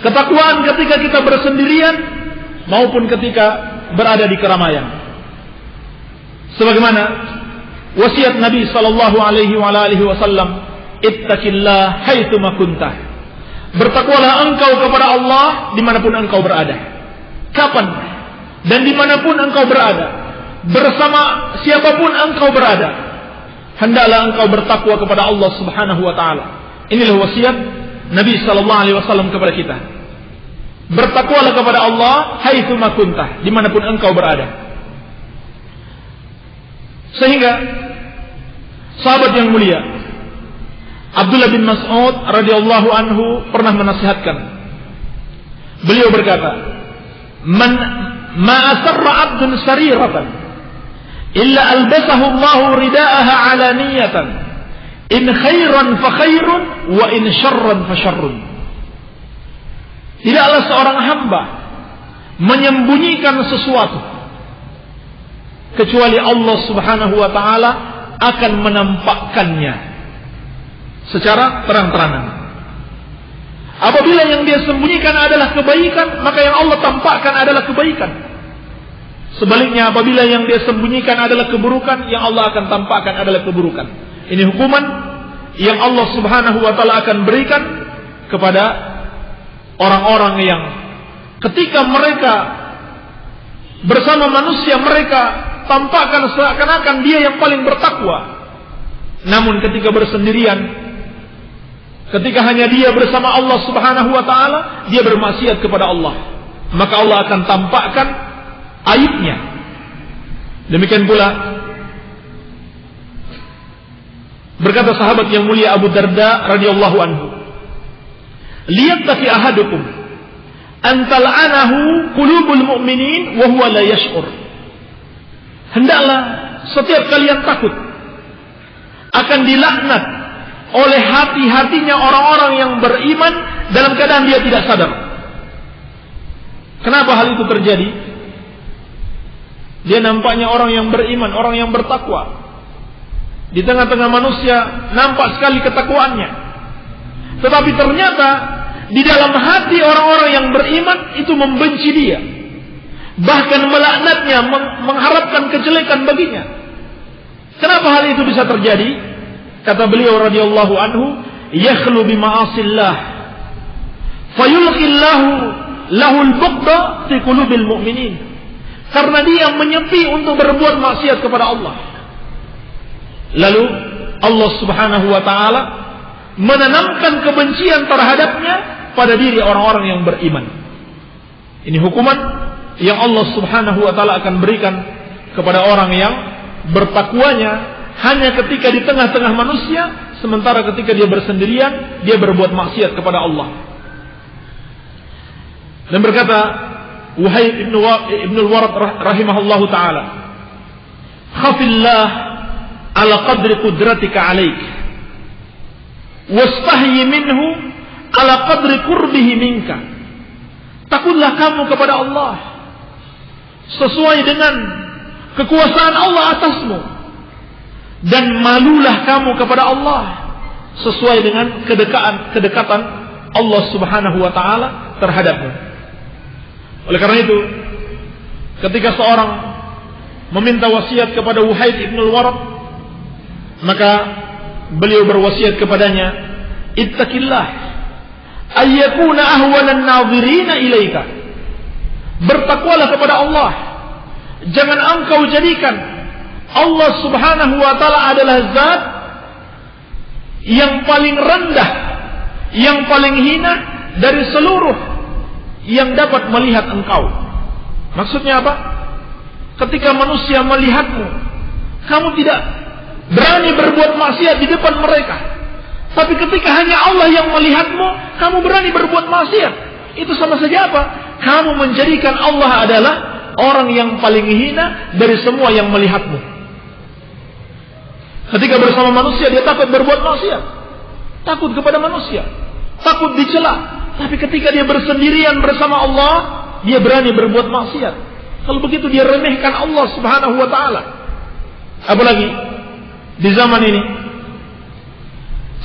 Ketakwaan ketika kita bersendirian maupun ketika berada di keramaian. Sebagaimana wasiat Nabi sallallahu alaihi wasallam, ittaqillah haitsu ma kunta. Bertakwalah engkau kepada Allah dimanapun engkau berada. Kapan dan dimanapun engkau berada, bersama siapapun engkau berada, hendaklah engkau bertakwa kepada Allah Subhanahu wa taala. Inilah wasiat Nabi sallallahu alaihi wasallam kepada kita. Bertakwalah kepada Allah haitsu ma kunta, dimanapun engkau berada. Sehingga sahabat yang mulia Abdullah bin Mas'ud radhiyallahu anhu pernah menasihatkan. Beliau berkata, "Man ma asarra 'abdun sariratan illa albasahu Allahu ridaaha 'alaniyatan. In khairan fa khairun wa in syarran fa syarrun." Tidaklah seorang hamba menyembunyikan sesuatu kecuali Allah Subhanahu wa taala akan menampakkannya secara terang-terangan. Apabila yang dia sembunyikan adalah kebaikan, maka yang Allah tampakkan adalah kebaikan. Sebaliknya, apabila yang dia sembunyikan adalah keburukan, yang Allah akan tampakkan adalah keburukan. Ini hukuman yang Allah Subhanahu wa taala akan berikan kepada orang-orang yang ketika mereka bersama manusia, mereka tampakkan seakan-akan dia yang paling bertakwa. Namun ketika bersendirian, ketika hanya dia bersama Allah Subhanahu wa taala, dia bermaksiat kepada Allah, maka Allah akan tampakkan aibnya. Demikian pula berkata sahabat yang mulia Abu Darda radhiyallahu anhu, "Liyattaqi ahadukum an tal'anahu qulubul mu'minin wa huwa la yash'ur." Hendaklah setiap kalian takut akan dilaknat oleh hati-hatinya orang-orang yang beriman dalam keadaan dia tidak sadar. Kenapa hal itu terjadi? Dia nampaknya orang yang beriman, orang yang bertakwa. Di tengah-tengah manusia nampak sekali ketakwaannya. Tetapi ternyata di dalam hati orang-orang yang beriman itu membenci dia, bahkan melaknatnya, mengharapkan kejelekan baginya. Kenapa hal itu bisa terjadi? Kata beliau radhiyallahu anhu, yakhlu bi ma'asillah fayulqillahu lahul bughda fi qulubil mu'minin. Karena dia menyepi untuk berbuat maksiat kepada Allah, lalu Allah Subhanahu wa taala menanamkan kebencian terhadapnya pada diri orang-orang yang beriman. Ini hukuman yang Allah Subhanahu wa taala akan berikan kepada orang yang bertakwanya hanya ketika di tengah-tengah manusia, sementara ketika dia bersendirian dia berbuat maksiat kepada Allah. Dan berkata Wahib ibn al-Warad rahimahullahu taala, "Khafillah ala qadri qudratika alaik, wastahyi minhu ala qadri qurbihi minka." Takutlah kamu kepada Allah sesuai dengan kekuasaan Allah atasmu, dan malulah kamu kepada Allah sesuai dengan kedekatan Allah Subhanahu wa taala terhadapmu. Oleh karena itu, ketika seorang meminta wasiat kepada Wahib ibn al-Warad, maka beliau berwasiat kepadanya, ittaqillah ayyakuna ahwanan nadhirina ilaika. Bertakwalah kepada Allah. Jangan engkau jadikan Allah Subhanahu wa taala adalah zat yang paling rendah, yang paling hina dari seluruh yang dapat melihat engkau. Maksudnya apa? Ketika manusia melihatmu, kamu tidak berani berbuat maksiat di depan mereka. Tapi ketika hanya Allah yang melihatmu, kamu berani berbuat maksiat. Itu sama saja apa? Kamu menjadikan Allah adalah orang yang paling hina dari semua yang melihatmu. Ketika bersama manusia dia takut berbuat maksiat, takut kepada manusia, takut dicela, Tapi ketika dia bersendirian bersama Allah, dia berani berbuat maksiat. Kalau begitu dia remehkan Allah Subhanahu wa taala. Apalagi di zaman ini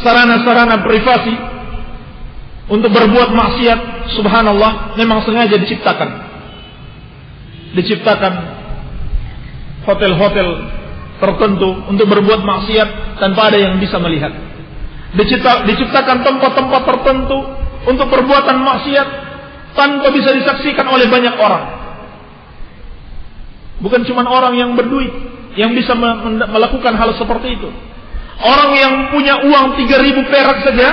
sarana-sarana privasi untuk berbuat maksiat, subhanallah, memang sengaja diciptakan hotel-hotel tertentu untuk berbuat maksiat tanpa ada yang bisa melihat. Diciptakan tempat-tempat tertentu untuk perbuatan maksiat tanpa bisa disaksikan oleh banyak orang. Bukan cuma orang yang berduit yang bisa melakukan hal seperti itu. Orang yang punya uang 3.000 perak saja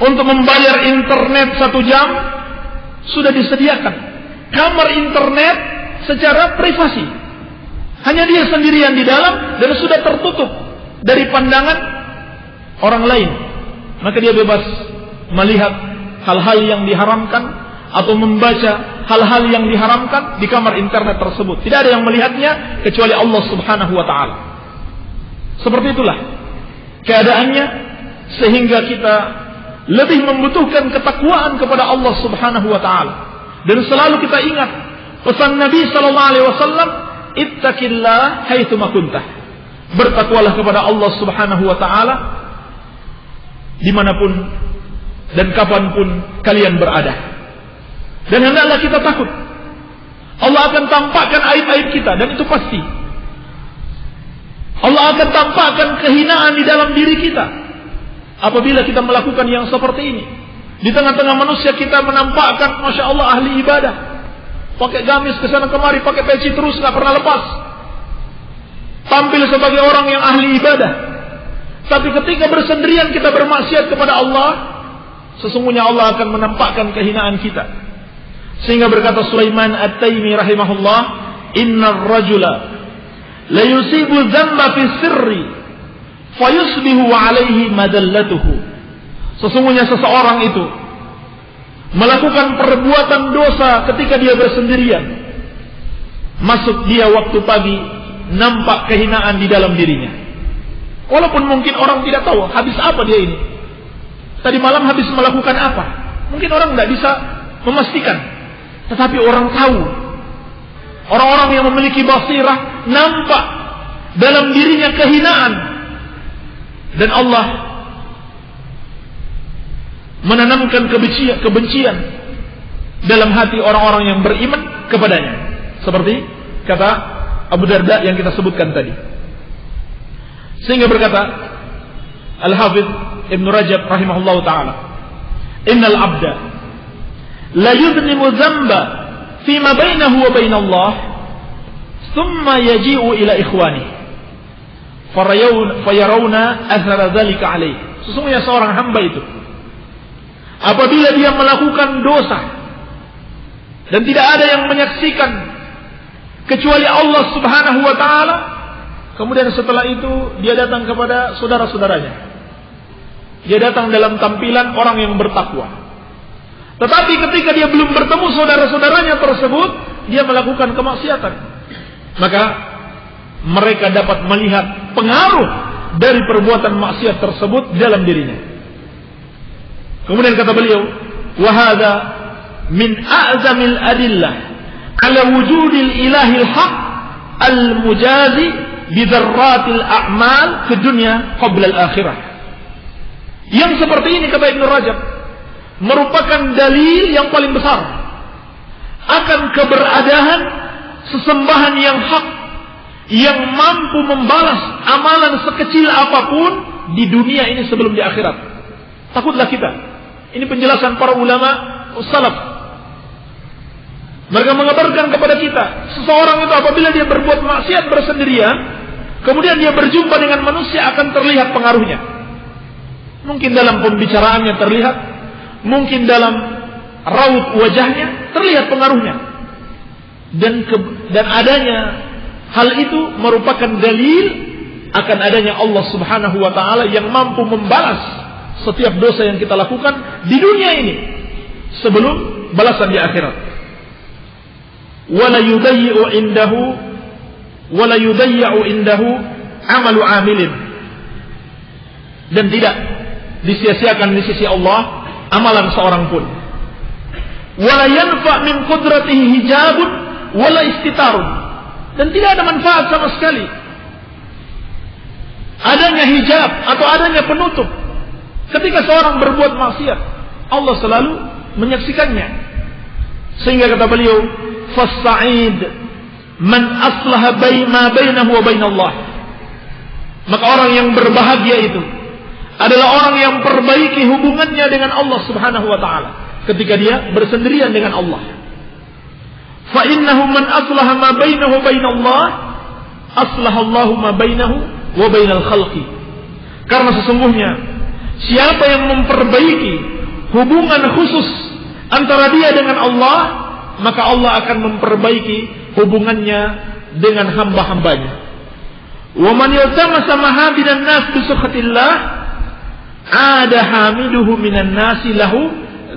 untuk membayar internet 1 jam sudah disediakan kamar internet secara privasi. Hanya dia sendirian di dalam dan sudah tertutup dari pandangan orang lain. Maka dia bebas melihat hal-hal yang diharamkan atau membaca hal-hal yang diharamkan di kamar internet tersebut. Tidak ada yang melihatnya kecuali Allah Subhanahu wa taala. Seperti itulah keadaannya, sehingga kita lebih membutuhkan ketakwaan kepada Allah Subhanahu wa taala. Dan selalu kita ingat pesan Nabi sallallahu alaihi wasallam, ittaqillah haitsu ma kuntah. Bertakwalah kepada Allah Subhanahu wa taala dimanapun dan kapanpun kalian berada. Dan hendaklah kita takut. Allah akan tampakkan aib-aib kita, dan itu pasti. Allah akan tampakkan kehinaan di dalam diri kita apabila kita melakukan yang seperti ini. Di tengah-tengah manusia kita menampakkan, masya Allah, ahli ibadah, pakai gamis kesana kemari, pakai peci terus, nggak pernah lepas, tampil sebagai orang yang ahli ibadah. Tapi ketika bersendirian kita bermaksiat kepada Allah, sesungguhnya Allah akan menampakkan kehinaan kita. Sehingga berkata Sulaiman At-Taimi rahimahullah, innar rajula la yusibu dzamba fi sirri fayusbihu alaihi madallatuhu. Sesungguhnya seseorang itu melakukan perbuatan dosa ketika dia bersendirian. Masuk dia waktu pagi, nampak kehinaan di dalam dirinya. Walaupun mungkin orang tidak tahu habis apa dia ini. Tadi malam habis melakukan apa. Mungkin orang tidak bisa memastikan. Tetapi orang tahu. Orang-orang yang memiliki basirah nampak dalam dirinya kehinaan. Dan Allah menanamkan kebencian dalam hati orang-orang yang beriman kepadanya. Seperti kata Abu Darda yang kita sebutkan tadi. Sehingga berkata Al-Hafidh Ibn Rajab rahimahullahu ta'ala, innal abda la yudnimu dzamba fima bainahu wa bainallah thumma yaji'u ila ikhwani fayarawna athara dzalika alaihi. Sesungguhnya seorang hamba itu apabila dia melakukan dosa dan tidak ada yang menyaksikan kecuali Allah Subhanahu wa taala, kemudian setelah itu dia datang kepada saudara-saudaranya. Dia datang dalam tampilan orang yang bertakwa. Tetapi ketika dia belum bertemu saudara-saudaranya tersebut, dia melakukan kemaksiatan. Maka mereka dapat melihat pengaruh dari perbuatan maksiat tersebut dalam dirinya. Kemudian kata beliau, wa hadza min a'zamil adillah ala wujudil ilahil haq al-mujazi bi dzarratil a'mal fid dunya qabla al-akhirah. Yang seperti ini kata Ibnu Rajab merupakan dalil yang paling besar akan keberadaan sesembahan yang hak yang mampu membalas amalan sekecil apapun di dunia ini sebelum di akhirat. Takutlah kita. Ini penjelasan para ulama salaf. Mereka mengabarkan kepada kita, seseorang itu apabila dia berbuat maksiat bersendirian, kemudian dia berjumpa dengan manusia, akan terlihat pengaruhnya. Mungkin dalam pembicaraannya terlihat, mungkin dalam raut wajahnya terlihat pengaruhnya. Dan adanya hal itu merupakan dalil akan adanya Allah Subhanahu wa taala yang mampu membalas setiap dosa yang kita lakukan di dunia ini sebelum balasan di akhirat. Wala yudayyi'u indahu amalu amilin. Dan tidak disia-siakan di sisi Allah amalan seorang pun. wala yanfa min qudratihi hijabun wala istitarun. Dan tidak ada manfaat sama sekali adanya hijab atau adanya penutup ketika seorang berbuat maksiat. Allah selalu menyaksikannya. Sehingga kata beliau, "Fas-sa'id man aslaha ma bainahu wa bainallah." Maka orang yang berbahagia itu adalah orang yang perbaiki hubungannya dengan Allah Subhanahu wa taala ketika dia bersendirian dengan Allah. Fa innahu man aslaha ma bainahu wa bainallah, aslaha Allahu ma bainahu wa bainal khalqi. Karena sesungguhnya siapa yang memperbaiki hubungan khusus antara dia dengan Allah, maka Allah akan memperbaiki hubungannya dengan hamba-hambanya. Wa man yaltamasa mahabinan nas bi sukhatillah, ada hamiduhu minan nasi lahu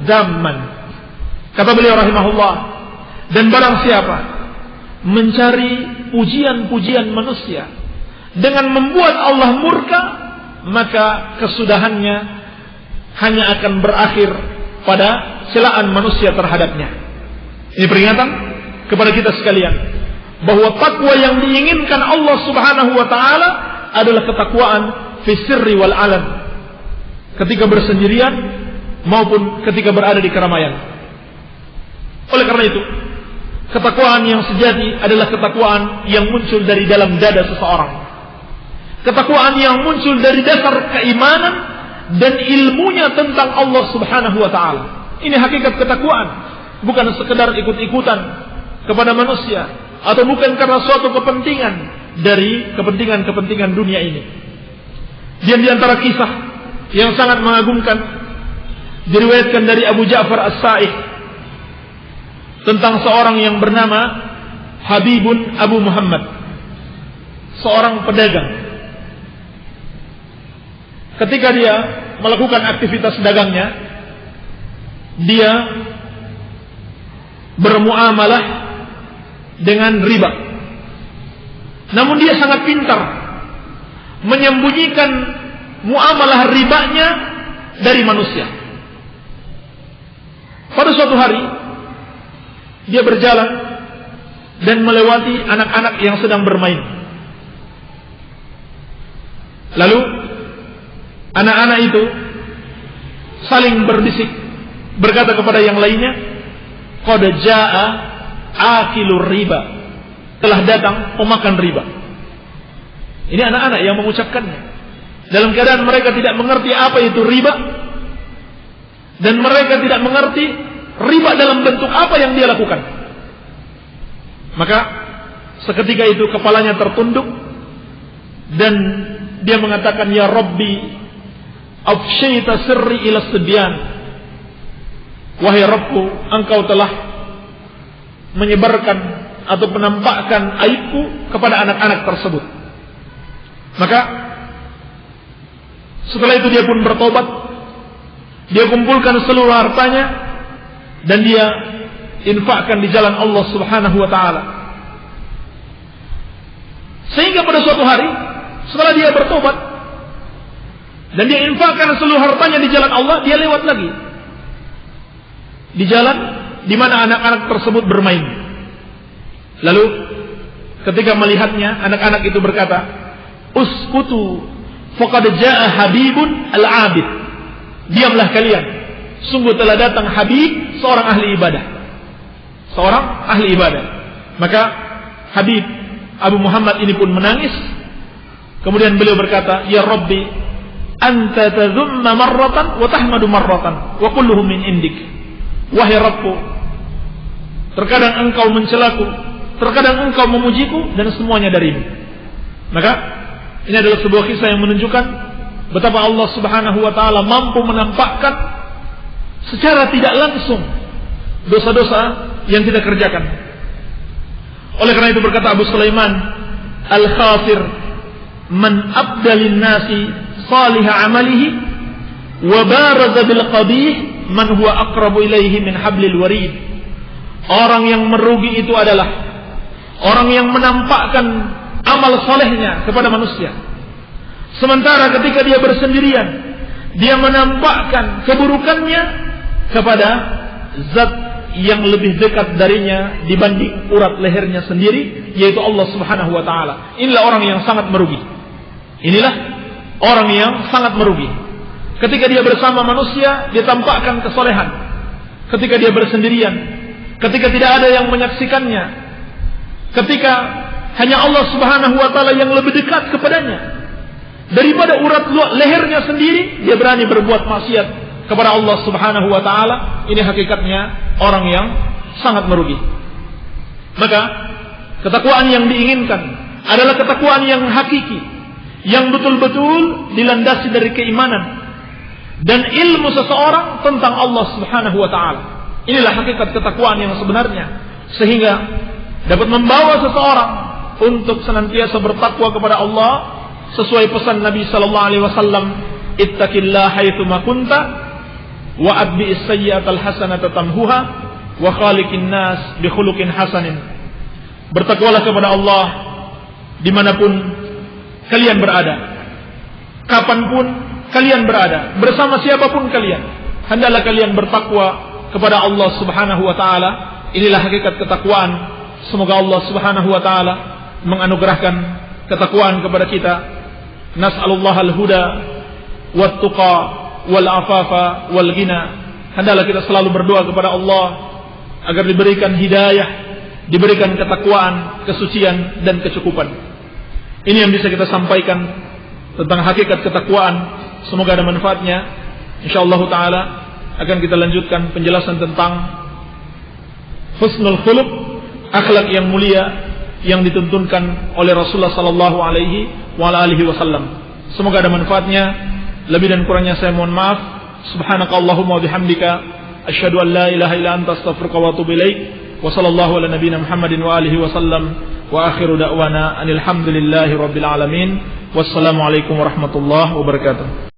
dzamman. Kata beliau rahimahullah, dan barang siapa mencari pujian-pujian manusia dengan membuat Allah murka, maka kesudahannya hanya akan berakhir pada celaan manusia terhadapnya. Ini peringatan kepada kita sekalian bahwa takwa yang diinginkan Allah Subhanahu wa taala adalah ketakwaan fi sirri wal alan, ketika bersendirian maupun ketika berada di keramaian. Oleh karena itu, ketakwaan yang sejati adalah ketakwaan yang muncul dari dalam dada seseorang. Ketakwaan yang muncul dari dasar keimanan dan ilmunya tentang Allah Subhanahu wa taala. Ini hakikat ketakwaan, bukan sekedar ikut-ikutan kepada manusia atau bukan karena suatu kepentingan dari kepentingan-kepentingan dunia ini. Dan di antara kisah yang sangat mengagumkan diriwayatkan dari Abu Ja'far As-Sa'ih tentang seorang yang bernama Habibun Abu Muhammad, seorang pedagang. Ketika dia melakukan aktivitas dagangnya, dia bermuamalah dengan riba. Namun dia sangat pintar menyembunyikan muamalah ribanya dari manusia. Pada suatu hari dia berjalan dan melewati anak-anak yang sedang bermain. Lalu anak-anak itu saling berbisik, berkata kepada yang lainnya, "Qad jaa'a akilur riba." Telah datang pemakan riba. Ini anak-anak yang mengucapkannya dalam keadaan mereka tidak mengerti apa itu riba, dan mereka tidak mengerti riba dalam bentuk apa yang dia lakukan. Maka seketika itu kepalanya tertunduk dan dia mengatakan, "Ya Rabbi, afshaita sirri ila sibyan." Wahai Rabbku, engkau telah menyebarkan atau menampakkan aibku kepada anak-anak tersebut. Maka setelah itu dia pun bertobat. Dia kumpulkan seluruh hartanya dan dia infakkan di jalan Allah Subhanahu wa taala. Sehingga pada suatu hari setelah dia bertobat dan dia infakkan seluruh hartanya di jalan Allah, dia lewat lagi di jalan di mana anak-anak tersebut bermain. Lalu ketika melihatnya, anak-anak itu berkata, "Uskutu faqad jaa Habibun al-Abid." Diamlah kalian, sungguh telah datang Habib, seorang ahli ibadah. Seorang ahli ibadah. Maka Habib Abu Muhammad ini pun menangis. Kemudian beliau berkata, "Ya Rabbi, anta tadhumma marratan wa tahmadu marratan wa kulluhum min indik." Wahai Rabbku, terkadang engkau mencelaku, terkadang engkau memujiku, dan semuanya darimu. Maka ini adalah sebuah kisah yang menunjukkan betapa Allah Subhanahu wa taala mampu menampakkan secara tidak langsung dosa-dosa yang kita kerjakan. Oleh karena itu berkata Abu Sulaiman Al-Khafir, "Man abdalin nasi salihah amalihi wa baraza bil qabih man huwa aqrabu ilaihi min hablil warid." Orang yang merugi itu adalah orang yang menampakkan amal solehnya kepada manusia, sementara ketika dia bersendirian dia menampakkan keburukannya kepada zat yang lebih dekat darinya dibanding urat lehernya sendiri, yaitu Allah Subhanahu wa taala. Inilah orang yang sangat merugi. Inilah orang yang sangat merugi. Ketika dia bersama manusia, dia tampakkan kesolehan. Ketika dia bersendirian, ketika tidak ada yang menyaksikannya, ketika hanya Allah Subhanahu wa taala yang lebih dekat kepadanya daripada urat lehernya sendiri, dia berani berbuat maksiat kepada Allah Subhanahu wa taala. Ini hakikatnya orang yang sangat merugi. Maka ketakwaan yang diinginkan adalah ketakwaan yang hakiki, yang betul-betul dilandasi dari keimanan dan ilmu seseorang tentang Allah Subhanahu wa taala. Inilah hakikat ketakwaan yang sebenarnya, sehingga dapat membawa seseorang untuk senantiasa bertakwa kepada Allah sesuai pesan Nabi sallallahu alaihi wasallam, ittaqillaha haitsu ma kunta wa atbi'is sayyi'atal hasanata tamhuha wa khaliqin nas bi khuluqin hasanin. Bertakwalah kepada Allah dimanapun kalian berada, kapanpun kalian berada, bersama siapapun kalian, hendaklah kalian bertakwa kepada Allah Subhanahu wa taala. Inilah hakikat ketakwaan. Semoga Allah Subhanahu wa taala menganugerahkan ketakwaan kepada kita. Nas'alullah al-huda wat-tuqa wal-afafa wal-ghina. Hendaklah kita selalu berdoa kepada Allah agar diberikan hidayah, diberikan ketakwaan, kesucian dan kecukupan. Ini yang bisa kita sampaikan tentang hakikat ketakwaan. Semoga ada manfaatnya. Insyaallah taala akan kita lanjutkan penjelasan tentang husnul khuluq, akhlak yang mulia yang dituntunkan oleh Rasulullah sallallahu alaihi wasallam. Semoga ada manfaatnya. Lebih dan kurangnya saya mohon maaf. Subhanakallahumma wa bihamdika asyhadu an la ilaha illa anta astaghfiruka wa atubu ilaik. Wa sallallahu ala nabiyyina Muhammadin wa alihi wasallam. Wa akhiru da'wana anil hamdulillahi rabbil alamin. Wassalamu alaikum warahmatullahi wabarakatuh.